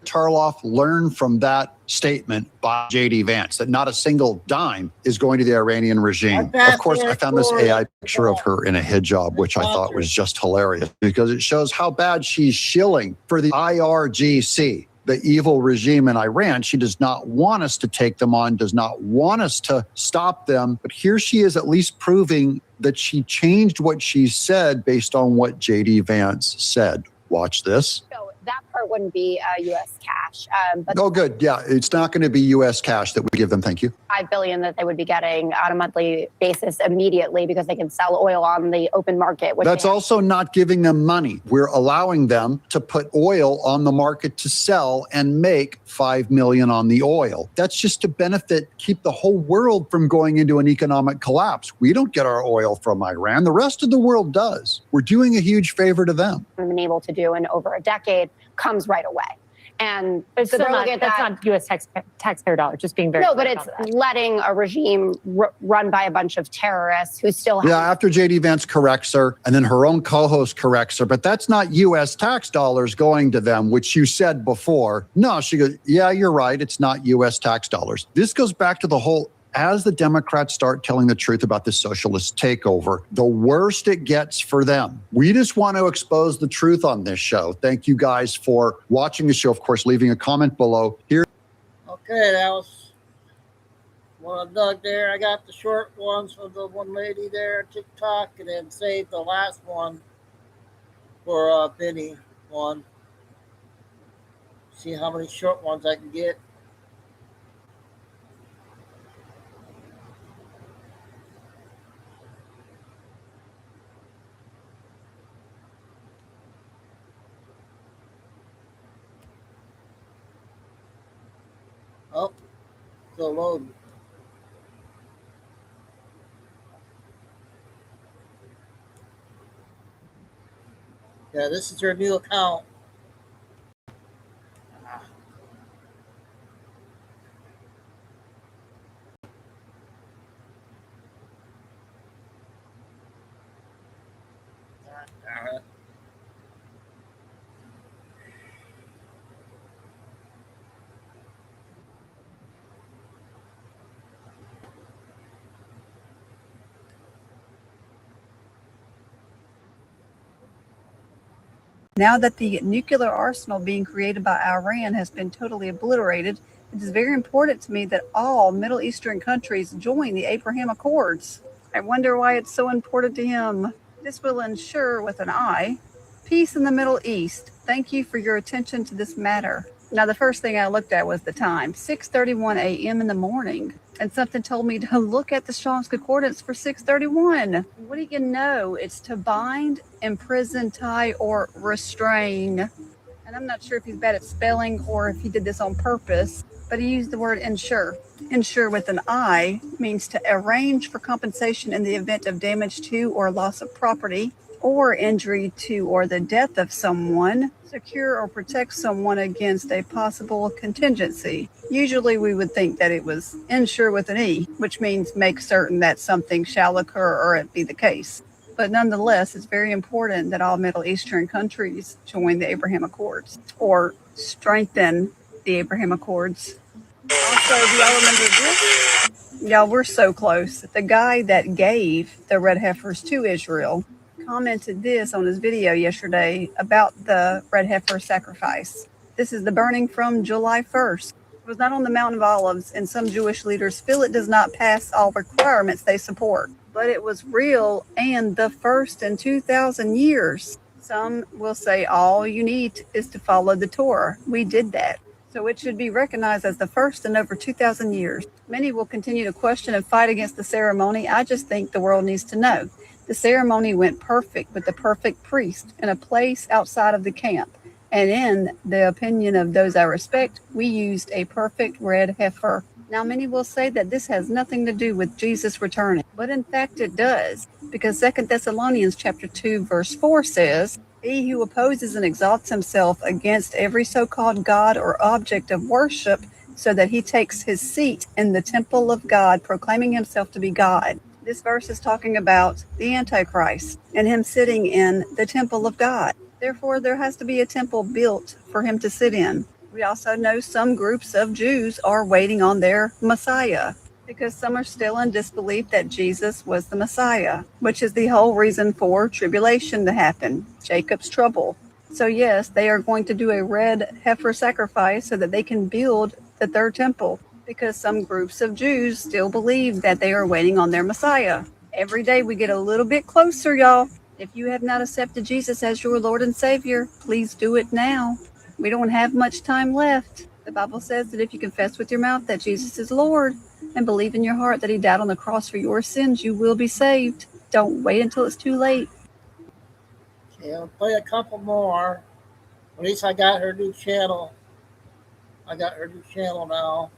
Tarloff learned from that statement by J.D. Vance that not a single dime is going to the Iranian regime. Of course, I found this AI picture of her in a hijab, which I thought was just hilarious because it shows how bad she's shilling for the IRGC, the evil regime in Iran. She does not want us to take them on, does not want us to stop them. But here she is at least proving that she changed what she said based on what J.D. Vance said. Watch this. So that part wouldn't be U.S. cash. But Oh, good. Yeah, it's not going to be U.S. cash that we give them. Thank you. $5 billion that they would be getting on a monthly basis immediately because they can sell oil on the open market. Which That's also not giving them money. We're allowing them to put oil on the market to sell and make $5 million on the oil. That's just to benefit, keep the whole world from going into an economic collapse. We don't get our oil from Iran. The rest of the world does. We're doing a huge favor to them. been able to do in over a decade comes right away. And It's so still they're not, looking at that's that. not U.S. taxpayer dollars, just being very No, clear but it's about that. letting a regime run by a bunch of terrorists who still have. Yeah, after J.D. Vance corrects her, and then her own co-host corrects her, but that's not U.S. tax dollars going to them, which you said before. No, she goes, yeah, you're right. It's not U.S. tax dollars. This goes back to the whole as the Democrats start telling the truth about this socialist takeover, the worse it gets for them. We just want to expose the truth on this show. Thank you guys for watching the show. Of course, leaving a comment below. Here. Okay, that was one I dug there. I got the short ones from the one lady there on TikTok, and then saved the last one for Benny one. See how many short ones I can get. Oh, still loading. Yeah, this is her new account. Now that the nuclear arsenal being created by Iran has been totally obliterated, it is very important to me that all Middle Eastern countries join the Abraham Accords. I wonder why it's so important to him. This will ensure, with an I, peace in the Middle East. Thank you for your attention to this matter. Now, the first thing I looked at was the time, 6:31 a.m. in the morning. And something told me to look at the Strong's Concordance for 6:31. What do you know? It's to bind, imprison, tie, or restrain. And I'm not sure if he's bad at spelling or if he did this on purpose, but he used the word ensure. Ensure with an I means to arrange for compensation in the event of damage to or loss of property, or injury to or the death of someone, secure or protect someone against a possible contingency. Usually we would think that it was ensure with an E, which means make certain that something shall occur or it be the case. But nonetheless, it's very important that all Middle Eastern countries join the Abraham Accords or strengthen the Abraham Accords. Also, do y'all remember this? Y'all, we're so close. The guy that gave the red heifers to Israel commented this on his video yesterday about the red heifer sacrifice. This is the burning from July 1st. It was not on the Mount of Olives, and some Jewish leaders feel it does not pass all requirements they support. But it was real and the first in 2,000 years. Some will say all you need is to follow the Torah. We did that. So it should be recognized as the first in over 2,000 years. Many will continue to question and fight against the ceremony. I just think the world needs to know. The ceremony went perfect with the perfect priest in a place outside of the camp. And in the opinion of those I respect, we used a perfect red heifer. Now, many will say that this has nothing to do with Jesus returning, but in fact it does, because 2 Thessalonians chapter 2, verse 4 says, "He who opposes and exalts himself against every so-called God or object of worship, so that he takes his seat in the temple of God, proclaiming himself to be God." This verse is talking about the Antichrist and him sitting in the temple of God. Therefore, there has to be a temple built for him to sit in. We also know some groups of Jews are waiting on their Messiah, because some are still in disbelief that Jesus was the Messiah, which is the whole reason for tribulation to happen, Jacob's trouble. So yes, they are going to do a red heifer sacrifice so that they can build the third temple, because some groups of Jews still believe that they are waiting on their Messiah. Every day we get a little bit closer, y'all. If you have not accepted Jesus as your Lord and Savior, please do it now. We don't have much time left. The Bible says that if you confess with your mouth that Jesus is Lord and believe in your heart that he died on the cross for your sins, you will be saved. Don't wait until it's too late. Okay, I'll play a couple more. At least I got her new channel. I got her new channel now.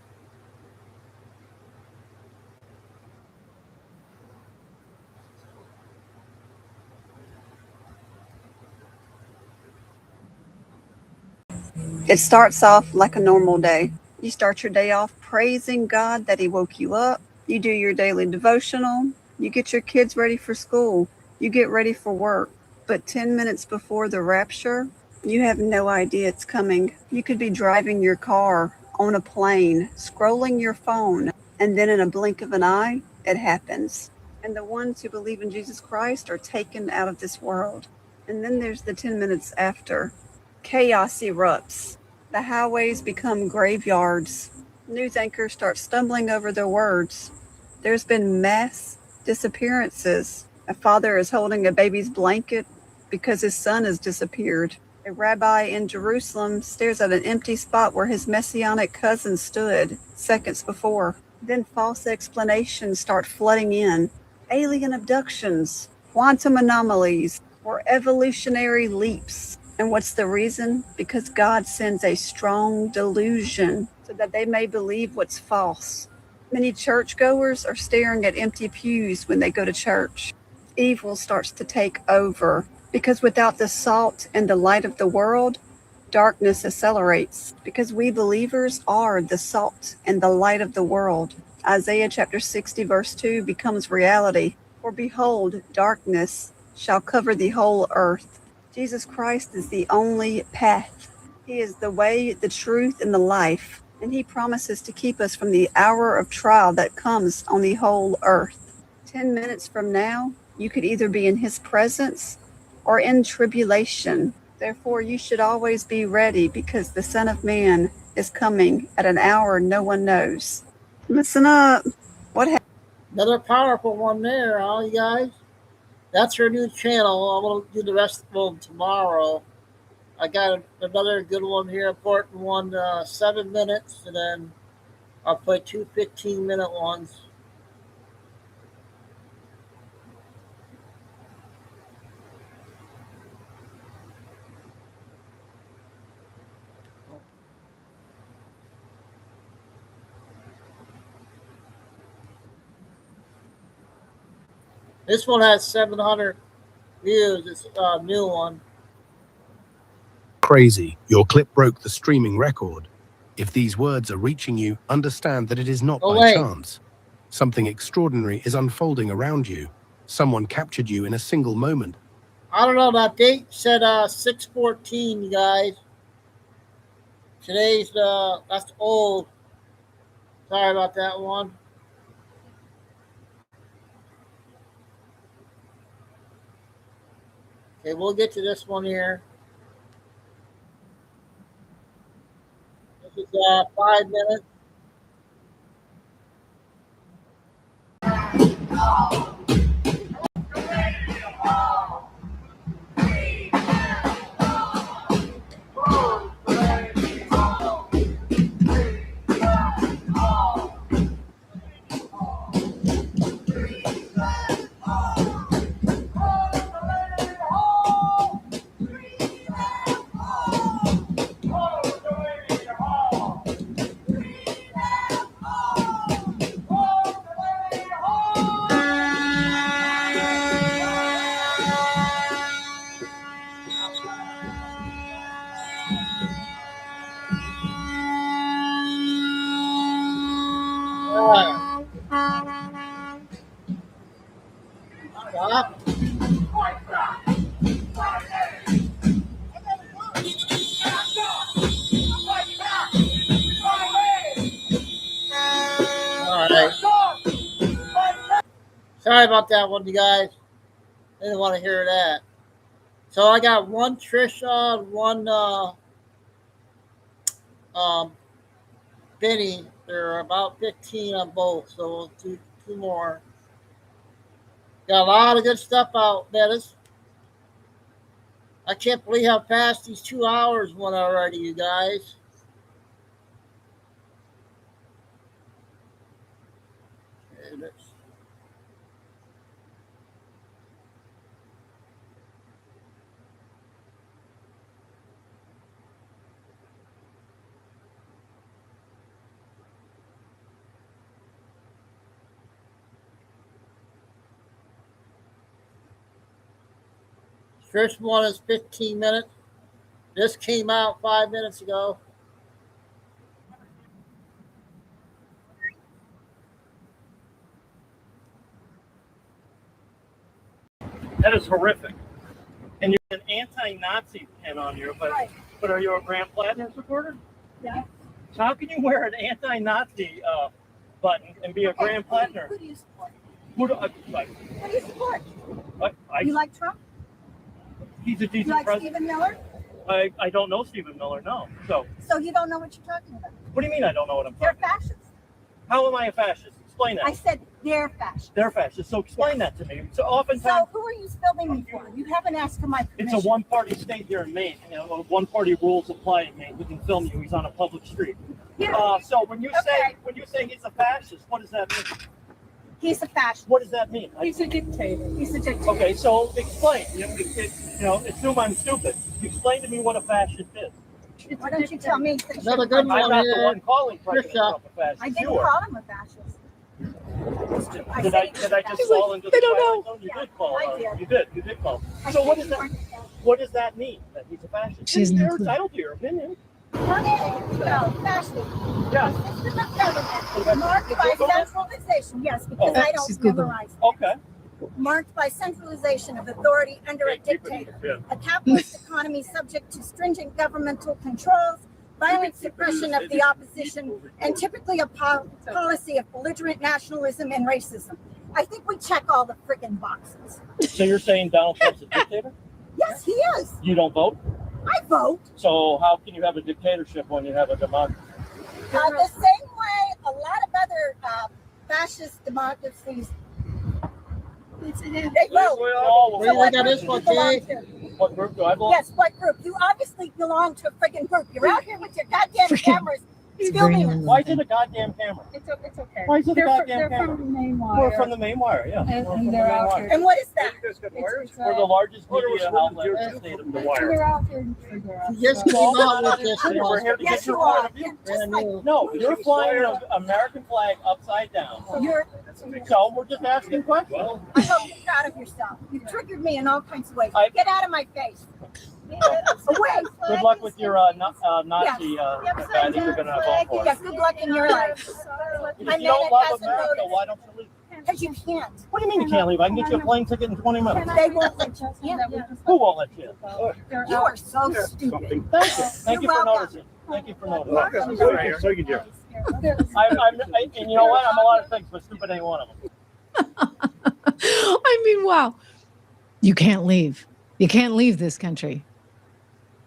It starts off like a normal day. You start your day off praising God that he woke you up. You do your daily devotional. You get your kids ready for school. You get ready for work. But 10 minutes before the rapture, you have no idea it's coming. You could be driving your car, on a plane, scrolling your phone, And then in a blink of an eye, it happens. And the ones who believe in Jesus Christ are taken out of this world. And then there's the 10 minutes after. Chaos erupts. The highways become graveyards. News anchors start stumbling over their words. There's been mass disappearances. A father is holding a baby's blanket because his son has disappeared. A rabbi in Jerusalem stares at an empty spot where his messianic cousin stood seconds before. Then false explanations start flooding in. Alien abductions, quantum anomalies, or evolutionary leaps. And what's the reason? Because God sends a strong delusion so that they may believe what's false. Many churchgoers are staring at empty pews when they go to church. Evil starts to take over because without the salt and the light of the world, darkness accelerates because we believers are the salt and the light of the world. Isaiah chapter 60 verse 2 becomes reality. For behold, darkness shall cover the whole earth. Jesus Christ is the only path. He is the way, the truth, and the life. And he promises to keep us from the hour of trial that comes on the whole earth. 10 minutes from now, you could either be in his presence or in tribulation. Therefore, you should always be ready because the Son of Man is coming at an hour no one knows. Listen up. What happened? Another powerful one there, huh, you guys? That's her new channel. I'm going to do the rest of them tomorrow. I got another good one here, important one, 7 minutes, and then I'll play two 15-minute ones. This one has 700 views. It's a new one. Crazy. Your clip broke the streaming record. If these words are reaching you, understand that it is not by chance. Something extraordinary is unfolding around you. Someone captured you in a single moment. I don't know. That date said 6/14, you guys. Today's that's old. Sorry about that one. Okay, we'll get to this one here. This is 5 minutes. Sorry about that one, you guys. I didn't want to hear that. So I got one Trisha, one Benny. They're about 15 on both, so we'll do two more. Got a lot of good stuff out, Bettis. I can't believe how fast these 2 hours went already, you guys. First one is 15 minutes. This came out 5 minutes ago. That is horrific. And you're an anti-Nazi pin on you, but are you a Grant Platinum supporter? Yeah. So how can you wear an anti-Nazi button and be a Grand Platinum. Who do you support? Who do I like? Who do you support? You like Trump? He's a decent You like president. Stephen Miller? I don't know Stephen Miller, no. So you don't know what you're talking about? what do you mean I don't know what I'm They're talking about? fascists. How am I a fascist? Explain that. I said they're fascists. They're fascists. So explain that to me. So So oftentimes who are you filming me for? You haven't asked for my permission. it's a one-party state here in Maine. You know, one-party rules apply in Maine. We can film you. He's on a public street. Yeah. So when you say he's a fascist, what does that mean? He's a fascist. What does that mean? He's a dictator. He's a dictator. Okay, so explain. Assume I'm stupid. Explain to me what a fascist is. Why don't you tell me? Another good I'm one not the here. one calling President Trisha. Trump a fascist. I didn't You are. call him a fascist. Did I just fall into the twilight zone? You did call. I did. You did call. So what does that mean? That he's a fascist? She has no You're clue. entitled to your opinion. No, fascist. Yeah. A system of government marked by centralization. Yes, because I She's don't Googling. memorize. Okay. Marked by centralization of authority under a dictator. Yeah. A capitalist economy subject to stringent governmental controls, violent suppression of the opposition, and typically a policy of belligerent nationalism and racism. I think we check all the friggin' boxes. So you're saying Donald Trump's a dictator? Yes, he is. You don't vote? I vote. So how can you have a dictatorship when you have a democracy? The same way a lot of other fascist democracies, they vote. Well, what got group this do one, you belong Jay. to? What group do I belong? Yes, what group? You obviously belong to a friggin' group. You're out here with your goddamn cameras filming us. Why is it a goddamn camera? It's okay. Why is it a goddamn They're camera? from the main We're wire. from the main wire, yeah. We're from the they're main out wire. here. And what is that? We're the largest media outlet in the state of the wire. They're out here to figure out. Just came out with this. We're here to Yes, get your you point are. of view. Just like No, you're flying an American flag upside down. you're. So we're just asking questions. I hope you're proud of yourself. You've triggered me in all kinds of ways. Get out of my face. Away. Good luck with your Nazi guy that you're going to vote for. Yeah, good luck in your life. If I you don't meant love it as a America, motive. why don't you leave? Because you can't. What do you mean you can't leave? I can get you a plane ticket in 20 minutes. They won't let you. Who won't let you? You are so stupid. Thank you. Thank you You're for welcome. noticing. Thank you for noticing. And you know what? I'm a lot of things, but stupid ain't one of them. I mean, wow. You can't leave. You can't leave this country.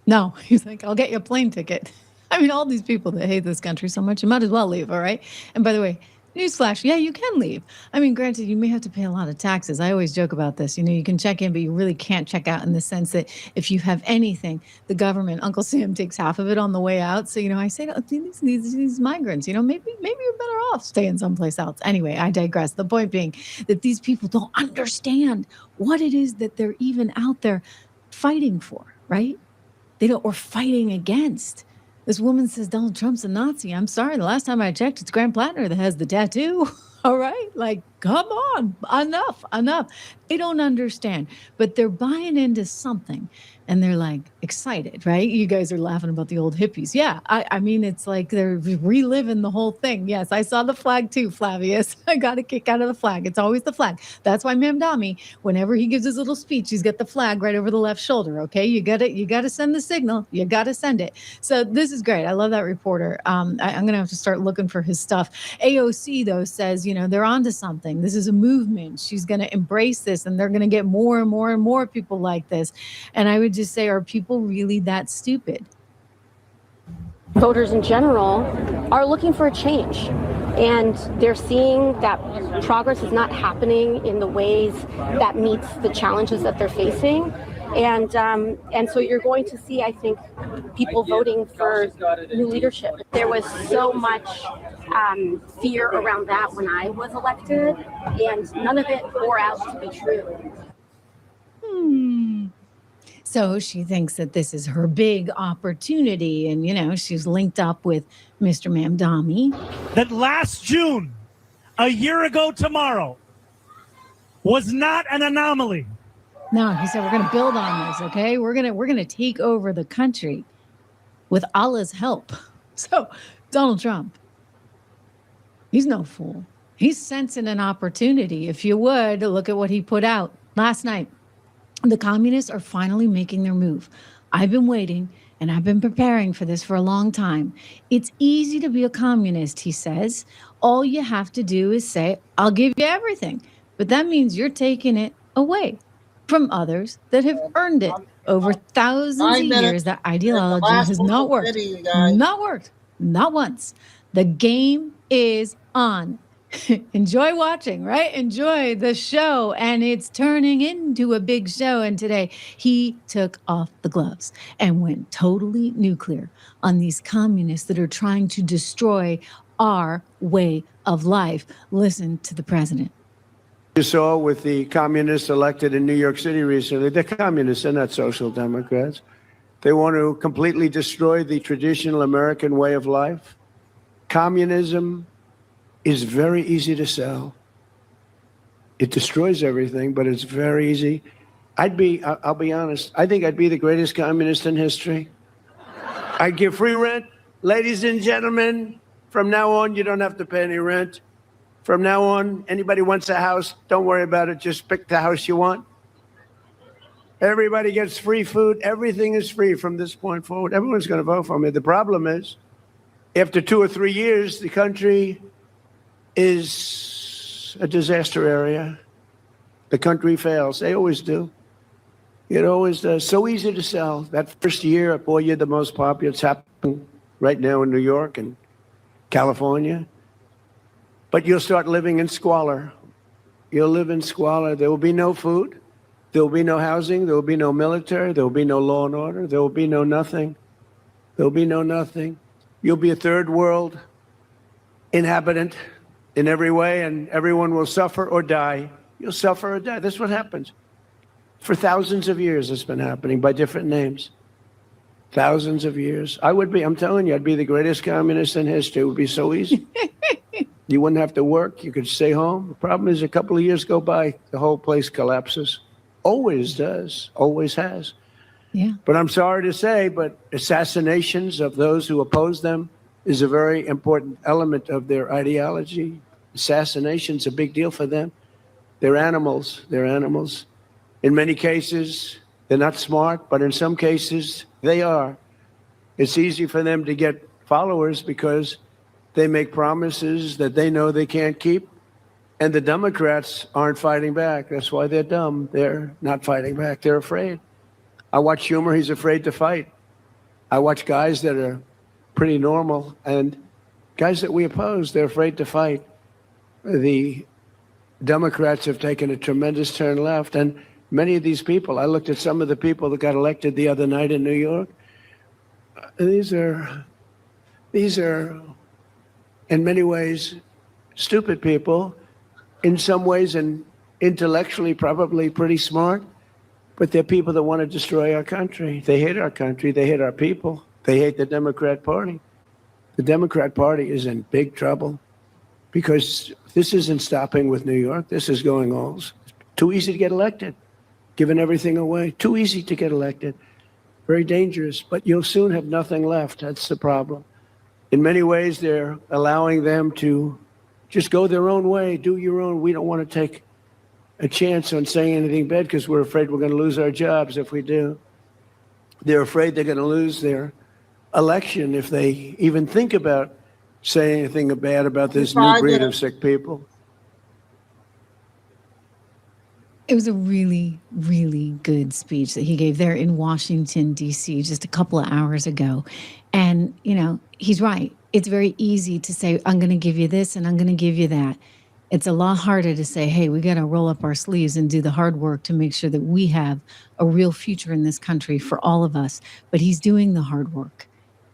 No, he's like, I'll get you a plane ticket. I mean, all these people that hate this country so much, you might as well leave, all right? And by the way, newsflash, yeah, you can leave. I mean, granted, you may have to pay a lot of taxes. I always joke about this. You know, you can check in, but you really can't check out in the sense that if you have anything, the government, Uncle Sam takes half of it on the way out. So, you know, I say to these migrants, you know, maybe you're better off staying someplace else. Anyway, I digress. The point being that these people don't understand what it is that they're even out there fighting for, right? They don't, or fighting against. This woman says Donald Trump's a Nazi. I'm sorry. The last time I checked, it's Graham Plattner that has the tattoo. All right. Like, come on. Enough. They don't understand, but they're buying into something and they're like excited, right? You guys are laughing about the old hippies. Yeah. I mean, it's like they're reliving the whole thing. Yes. I saw the flag too, Flavius. I got a kick out of the flag. It's always the flag. That's why Mamdani, whenever he gives his little speech, he's got the flag right over the left shoulder. Okay. You got to send the signal. You got to send it. So this is great. I love that reporter. I'm going to have to start looking for his stuff. AOC though says, you know, they're onto something. This is a movement. She's going to embrace this and they're going to get more and more and more people like this. And I would just say, are people really that stupid? Voters in general are looking for a change, and they're seeing that progress is not happening in the ways that meets the challenges that they're facing. And so you're going to see, I think, people voting for new leadership. There was so much fear around that when I was elected, and none of it bore out to be true. So she thinks that this is her big opportunity. And, you know, she's linked up with Mr. Mamdani. That last June, a year ago tomorrow, was not an anomaly. No, he said, we're going to build on this. Okay. We're going to take over the country with Allah's help. So Donald Trump, he's no fool. He's sensing an opportunity. If you would look at what he put out last night. The communists are finally making their move. I've been waiting, and I've been preparing for this for a long time. It's easy to be a communist, he says. All you have to do is say, I'll give you everything. But that means you're taking it away from others that have earned it. Over thousands of years, that ideology has not worked. Not worked. Not once. The game is on. Enjoy watching, right? Enjoy the show. And it's turning into a big show. And today he took off the gloves and went totally nuclear on these communists that are trying to destroy our way of life. Listen to the president. You saw with the communists elected in New York City recently, they're communists, they're not social democrats. They want to completely destroy the traditional American way of life. Communism is very easy to sell. It destroys everything, but it's very easy. I'll be honest, I think I'd be the greatest communist in history. I'd give free rent. Ladies and gentlemen, from now on, you don't have to pay any rent. From now on, anybody wants a house, don't worry about it. Just pick the house you want. Everybody gets free food. Everything is free from this point forward. Everyone's going to vote for me. The problem is, after 2 or 3 years, the country is a disaster area. The country fails. They always do. It always does. So easy to sell. That first year, boy, you're the most popular. It's happening right now in New York and California. But you'll start living in squalor. You'll live in squalor. There will be no food. There will be no housing. There will be no military. There will be no law and order. There will be no nothing. There will be no nothing. You'll be a third world inhabitant in every way, and everyone will suffer or die. You'll suffer or die. That's what happens. For thousands of years, it's been happening by different names. Thousands of years. I'm telling you, I'd be the greatest communist in history. It would be so easy. You wouldn't have to work. You could stay home. The problem is a couple of years go by, the whole place collapses. Always does. Always has. Yeah. But I'm sorry to say, but assassinations of those who oppose them is a very important element of their ideology. Assassination's a big deal for them. They're animals. They're animals. In many cases, they're not smart, but in some cases, they are. It's easy for them to get followers because they make promises that they know they can't keep. And the Democrats aren't fighting back. That's why they're dumb. They're not fighting back. They're afraid. I watch Schumer. He's afraid to fight. I watch guys that are pretty normal and guys that we oppose, they're afraid to fight. The Democrats have taken a tremendous turn left. And many of these people, I looked at some of the people that got elected the other night in New York. These are in many ways stupid people, in some ways and intellectually probably pretty smart, but they're people that want to destroy our country. They hate our country. They hate our people. They hate the Democrat Party. The Democrat Party is in big trouble because this isn't stopping with New York. This is going on. Too easy to get elected, giving everything away. Too easy to get elected. Very dangerous, but you'll soon have nothing left. That's the problem. In many ways, they're allowing them to just go their own way, do your own. We don't want to take a chance on saying anything bad because we're afraid we're going to lose our jobs if we do. They're afraid they're going to lose their election if they even think about saying anything bad about this new breed of sick people. It was a really, really good speech that he gave there in Washington, D.C. just a couple of hours ago. And, he's right. It's very easy to say, I'm going to give you this and I'm going to give you that. It's a lot harder to say, hey, we got to roll up our sleeves and do the hard work to make sure that we have a real future in this country for all of us. But he's doing the hard work.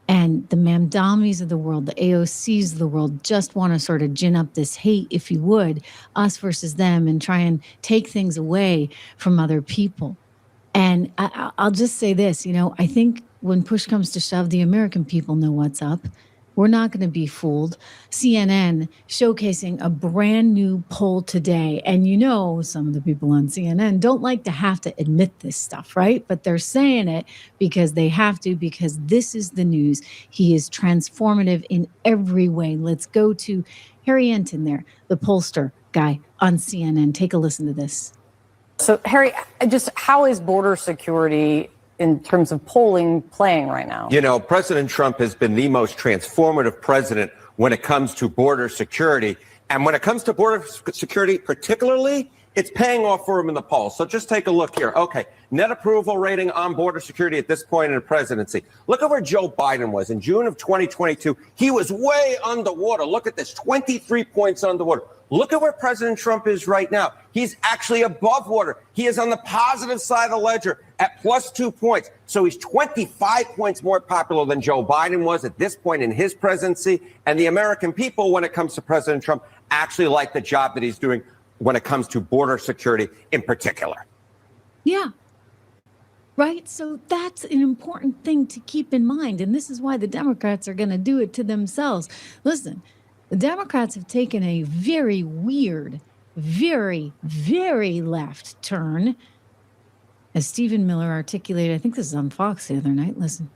And the Mamdamis of the world, the AOCs of the world just want to sort of gin up this hate, if you would, us versus them, and try and take things away from other people. And I'll just say this, I think when push comes to shove, the American people know what's up. We're not going to be fooled. CNN showcasing a brand new poll today. And some of the people on CNN don't like to have to admit this stuff, right? But they're saying it because they have to, because this is the news. He is transformative in every way. Let's go to Harry Enton there, the pollster guy on CNN. Take a listen to this. So, Harry, just how is border security in terms of polling playing right now? You know, President Trump has been the most transformative president when it comes to border security. And when it comes to border security particularly, it's paying off for him in the polls. So just take a look here. Okay, net approval rating on border security at this point in the presidency. Look at where Joe Biden was in June of 2022. He was way underwater. Look at this, 23 points underwater. Look at where President Trump is right now. He's actually above water. He is on the positive side of the ledger at +2 points. So he's 25 points more popular than Joe Biden was at this point in his presidency. And the American people, when it comes to President Trump, actually like the job that he's doing when it comes to border security in particular. Yeah. Right. So that's an important thing to keep in mind. And this is why the Democrats are going to do it to themselves. Listen, the Democrats have taken a very weird, very, very left turn. As Stephen Miller articulated, I think this is on Fox the other night. Listen.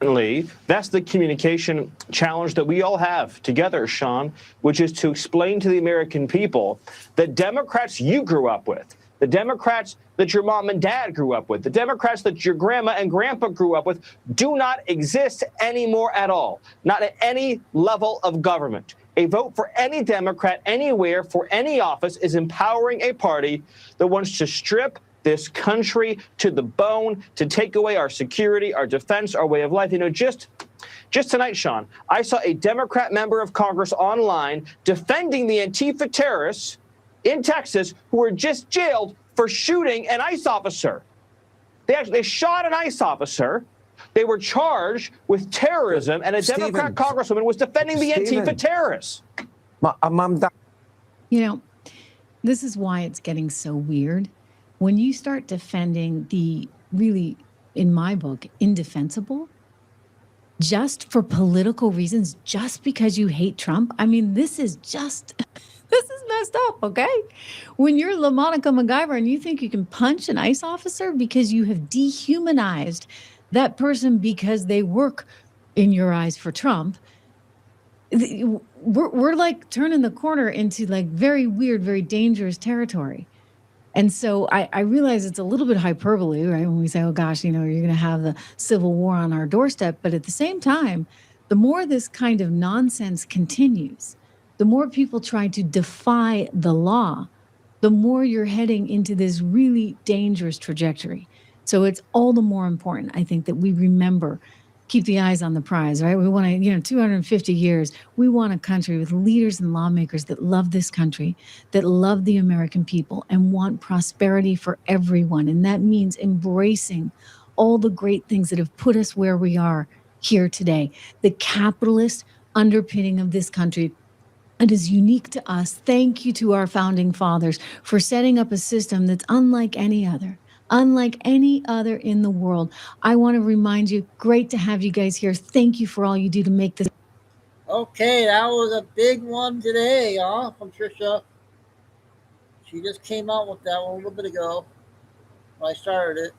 That's the communication challenge that we all have together, Sean, which is to explain to the American people that Democrats you grew up with, the Democrats that your mom and dad grew up with, the Democrats that your grandma and grandpa grew up with do not exist anymore at all, not at any level of government. A vote for any Democrat anywhere for any office is empowering a party that wants to strip this country to the bone, to take away our security, our defense, our way of life. You know, just tonight, Sean, I saw a Democrat member of Congress online defending the Antifa terrorists in Texas who were just jailed for shooting an ICE officer. They shot an ICE officer. They were charged with terrorism, and a Democrat congresswoman was defending the Antifa terrorists. You know, this is why it's getting so weird. When you start defending the really, in my book, indefensible, just for political reasons, just because you hate Trump, I mean, this is messed up, okay? When you're LaMonica MacGyver and you think you can punch an ICE officer because you have dehumanized that person because they work, in your eyes, for Trump, we're like turning the corner into like very weird, very dangerous territory. And so I realize it's a little bit hyperbole, right? When we say, oh gosh, you know, you're going to have the Civil War on our doorstep. But at the same time, the more this kind of nonsense continues, the more people try to defy the law, the more you're heading into this really dangerous trajectory. So it's all the more important, I think, that we remember, keep the eyes on the prize, right? We want to, 250 years, we want a country with leaders and lawmakers that love this country, that love the American people and want prosperity for everyone. And that means embracing all the great things that have put us where we are here today. The capitalist underpinning of this country, it is unique to us. Thank you to our founding fathers for setting up a system that's unlike any other. Unlike any other in the world. I want to remind you, great to have you guys here. Thank you for all you do to make this. Okay, that was a big one today, from Trisha. She just came out with that one a little bit ago when I started it.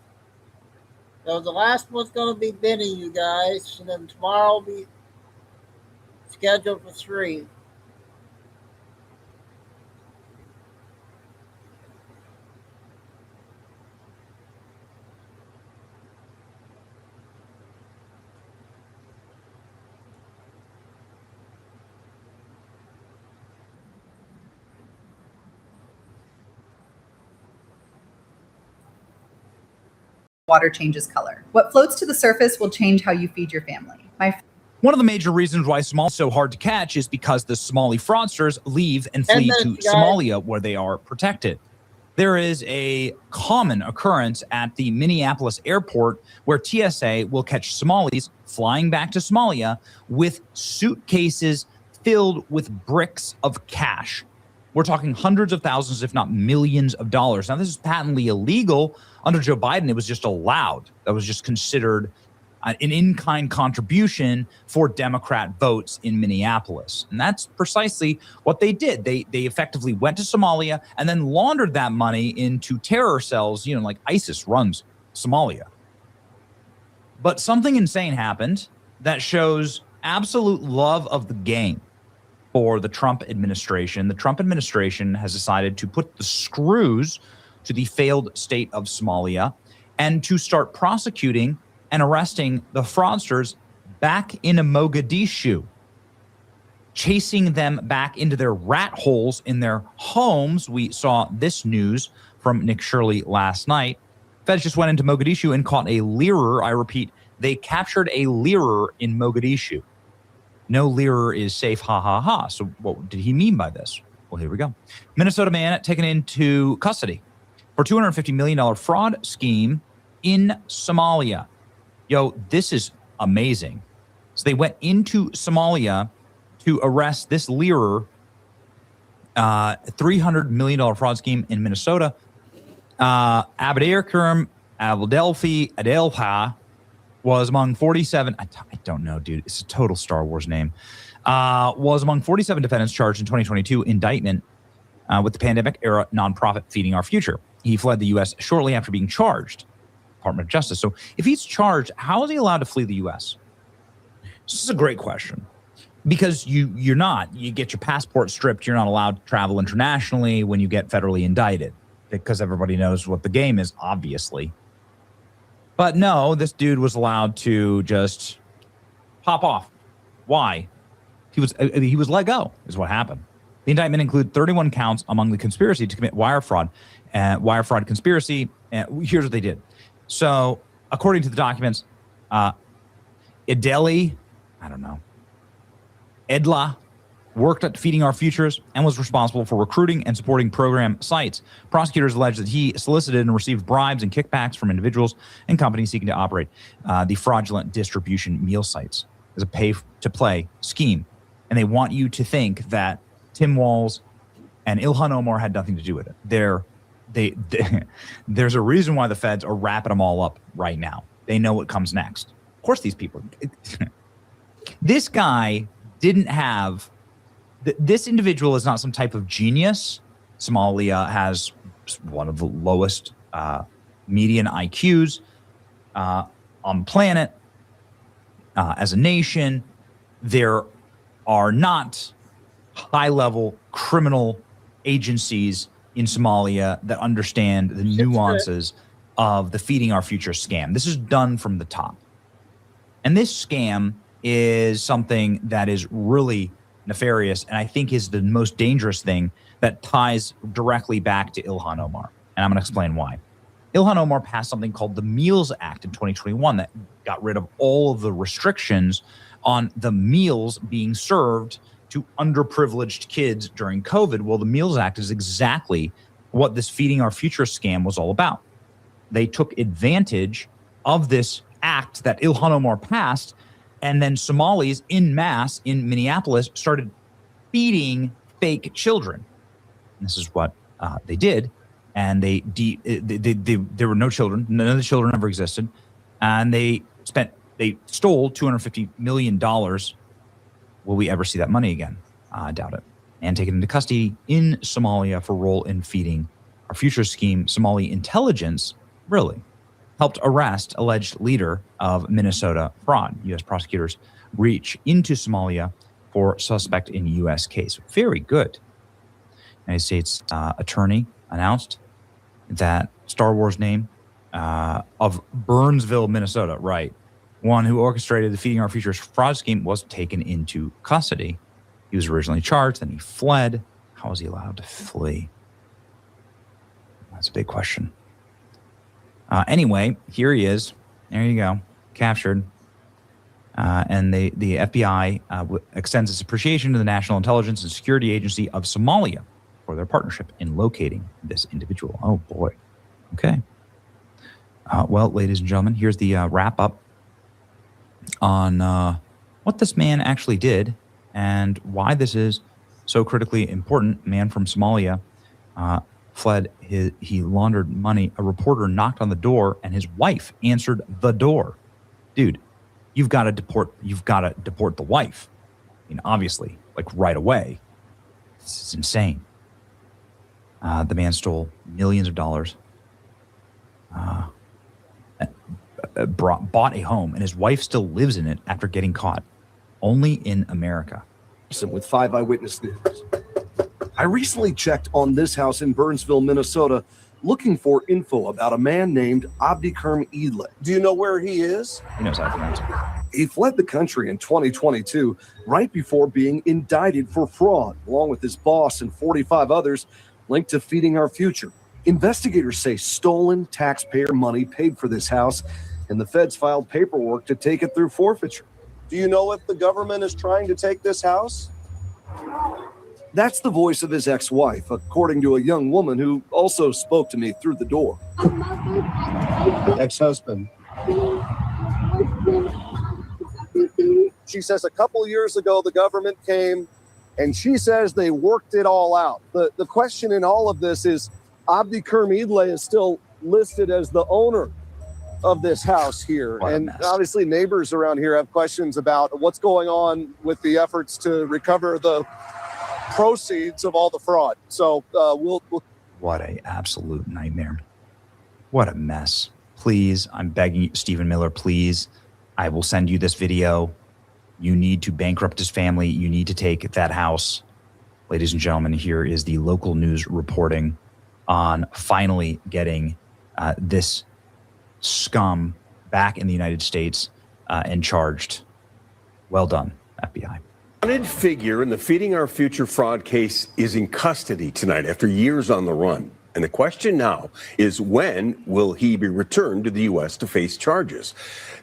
So the last one's going to be Benny, you guys. And then tomorrow will be scheduled for 3. Water changes color. What floats to the surface will change how you feed your family. One of the major reasons why Somalia is so hard to catch is because the Somali fraudsters leave and flee to Somalia, where they are protected. There is a common occurrence at the Minneapolis airport where TSA will catch Somalis flying back to Somalia with suitcases filled with bricks of cash. We're talking hundreds of thousands, if not millions of dollars. Now, this is patently illegal. Under Joe Biden, it was just allowed. That was just considered an in-kind contribution for Democrat votes in Minneapolis. And that's precisely what they did. They effectively went to Somalia and then laundered that money into terror cells, like ISIS runs Somalia. But something insane happened that shows absolute love of the game for the Trump administration. The Trump administration has decided to put the screws to the failed state of Somalia and to start prosecuting and arresting the fraudsters back in Mogadishu, chasing them back into their rat holes in their homes. We saw this news from Nick Shirley last night. Feds just went into Mogadishu and caught a leerer. I repeat, they captured a leerer in Mogadishu. No leerer is safe, ha, ha, ha. So what did he mean by this? Well, here we go. Minnesota man taken into custody for $250 million fraud scheme in Somalia. Yo, this is amazing. So they went into Somalia to arrest this leerer, $300 million fraud scheme in Minnesota. Abdelkarim Adelpa was among 47. I don't know, dude. It's a total Star Wars name. Was among 47 defendants charged in 2022 indictment with the pandemic-era nonprofit Feeding Our Future. He fled the U.S. shortly after being charged. Department of Justice. So if he's charged, how is he allowed to flee the U.S.? This is a great question. Because you get your passport stripped. You're not allowed to travel internationally when you get federally indicted. Because everybody knows what the game is, obviously. But no, this dude was allowed to just pop off. Why? He was let go, is what happened. The indictment includes 31 counts among the conspiracy to commit wire fraud conspiracy. Here's what they did. So, according to the documents, Edla worked at Feeding Our Futures and was responsible for recruiting and supporting program sites. Prosecutors allege that he solicited and received bribes and kickbacks from individuals and companies seeking to operate the fraudulent distribution meal sites as a pay-to-play scheme. And they want you to think that Tim Walz and Ilhan Omar had nothing to do with it. There's a reason why the feds are wrapping them all up right now. They know what comes next. Of course, these people. This guy didn't have. This individual is not some type of genius. Somalia has one of the lowest median IQs on the planet. As a nation, there are not high-level criminal agencies in Somalia that understand the nuances of the Feeding Our Future scam. This is done from the top. And this scam is something that is really nefarious, and I think is the most dangerous thing that ties directly back to Ilhan Omar. And I'm going to explain why. Ilhan Omar passed something called the Meals Act in 2021 that got rid of all of the restrictions on the meals being served to underprivileged kids during COVID. Well, the Meals Act is exactly what this Feeding Our Future scam was all about. They took advantage of this act that Ilhan Omar passed, and then Somalis en masse in Minneapolis started feeding fake children. And this is what they did. And there were no children. None of the children ever existed. And they stole $250 million. Will we ever see that money again? I doubt it. And taken into custody in Somalia for role in Feeding Our Future scheme. Somali intelligence really helped arrest alleged leader of Minnesota fraud. U.S. prosecutors reach into Somalia for suspect in U.S. case. Very good. United States attorney announced that Star Wars name of Burnsville, Minnesota, right, one who orchestrated the Feeding Our Futures fraud scheme, was taken into custody. He was originally charged, then he fled. How was he allowed to flee? That's a big question. Anyway, here he is. There you go. Captured. And the FBI extends its appreciation to the National Intelligence and Security Agency of Somalia for their partnership in locating this individual. Oh, boy. Okay. Well, ladies and gentlemen, here's the wrap up on what this man actually did and why this is so critically important. Man from Somalia fled. He laundered money. A reporter knocked on the door, and his wife answered the door. Dude, you've got to deport the wife. I mean, obviously, like right away. This is insane. The man stole millions of dollars. Bought a home, and his wife still lives in it after getting caught. Only in America. With 5 eyewitnesses. I recently checked on this house in Burnsville, Minnesota. looking for info about a man named Abdikerm Idle. Do you know where he is? He knows how to pronounce it. He fled the country in 2022, right before being indicted for fraud, along with his boss and 45 others linked to Feeding Our Future. Investigators say stolen taxpayer money paid for this house, and the feds filed paperwork to take it through forfeiture. Do you know if the government is trying to take this house? That's the voice of his ex-wife, according to a young woman who also spoke to me through the door. Ex-husband. She says a couple years ago, the government came, and she says they worked it all out. The question in all of this is, Abdikerm Idle is still listed as the owner of this house here. And obviously neighbors around here have questions about what's going on with the efforts to recover the proceeds of all the fraud. So we'll What a absolute nightmare. What a mess. Please, I'm begging you, Stephen Miller, please, I will send you this video. You need to bankrupt his family. You need to take that house. Ladies and gentlemen, here is the local news reporting on finally getting this scum back in the United States and charged. Well done, FBI. Wanted figure in the Feeding Our Future fraud case is in custody tonight after years on the run. And the question now is, when will he be returned to the U.S. to face charges?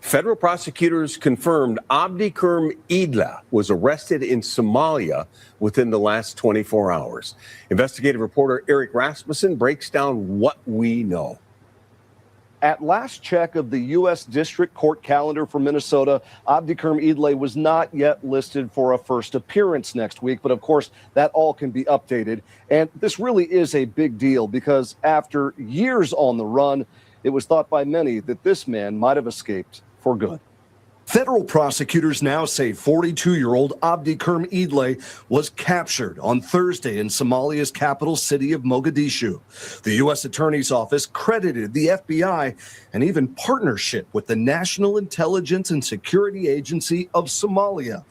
Federal prosecutors confirmed Abdikerm Idle was arrested in Somalia within the last 24 hours. Investigative reporter Eric Rasmussen breaks down what we know. At last check of the U.S. District Court calendar for Minnesota, Abdikerm Idle was not yet listed for a first appearance next week. But of course, that all can be updated. And this really is a big deal because after years on the run, it was thought by many that this man might have escaped for good. Federal prosecutors now say 42-year-old Abdikerm Idle was captured on Thursday in Somalia's capital city of Mogadishu. The U.S. Attorney's Office credited the FBI and even partnership with the National Intelligence and Security Agency of Somalia.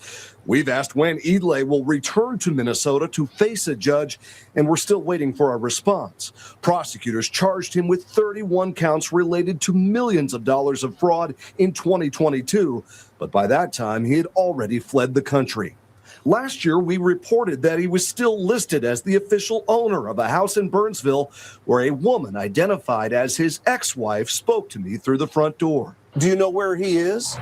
We've asked when Idle will return to Minnesota to face a judge, and we're still waiting for a response. Prosecutors charged him with 31 counts related to millions of dollars of fraud in 2022, but by that time, he had already fled the country. Last year, we reported that he was still listed as the official owner of a house in Burnsville, where a woman identified as his ex-wife spoke to me through the front door. Do you know where he is?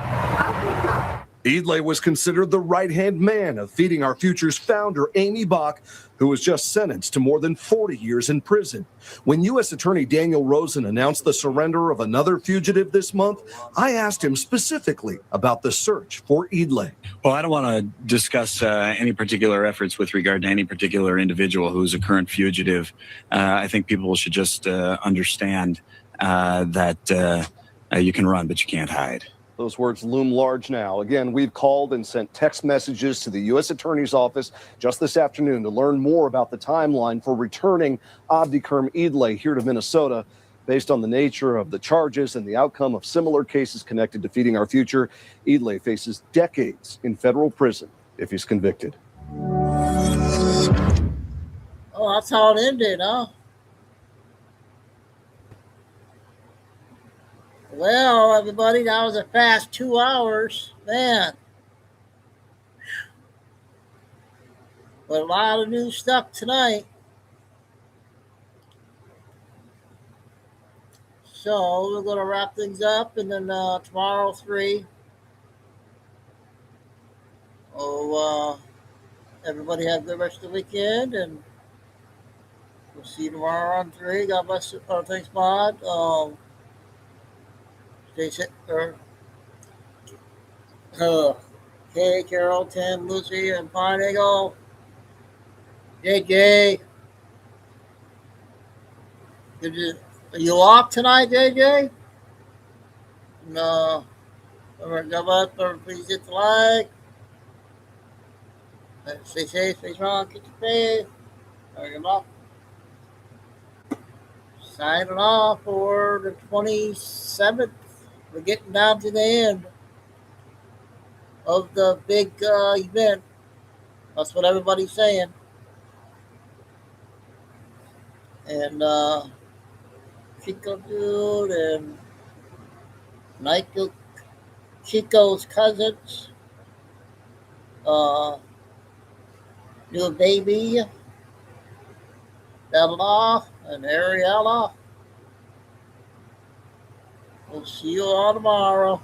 Idle was considered the right-hand man of Feeding Our Future's founder, Amy Bach, who was just sentenced to more than 40 years in prison. When U.S. Attorney Daniel Rosen announced the surrender of another fugitive this month, I asked him specifically about the search for Idle. Well, I don't want to discuss any particular efforts with regard to any particular individual who's a current fugitive. I think people should just understand that you can run, but you can't hide. Those words loom large now. Again, we've called and sent text messages to the U.S. Attorney's Office just this afternoon to learn more about the timeline for returning Abdikerm Idle here to Minnesota. Based on the nature of the charges and the outcome of similar cases connected to Feeding Our Future, Idle faces decades in federal prison if he's convicted. Oh, that's how it ended, huh? Well, everybody, that was a fast 2 hours, man. But a lot of new stuff tonight. So we're going to wrap things up, and then tomorrow 3. Oh, everybody have a good rest of the weekend, and we'll see you tomorrow on 3. God bless you. Thanks, Bod. Stay Hey, Carol, Tim, Lucy, and Pine Eagle. JJ. Are you off tonight, JJ? No. God bless. Please hit the like. Stay safe, stay strong, get your faith. Good luck. Signing off for the 27th. We're getting down to the end of the big event. That's what everybody's saying. And Chico dude and Chico's cousins. New baby, Ella and Ariella. We'll see you all tomorrow.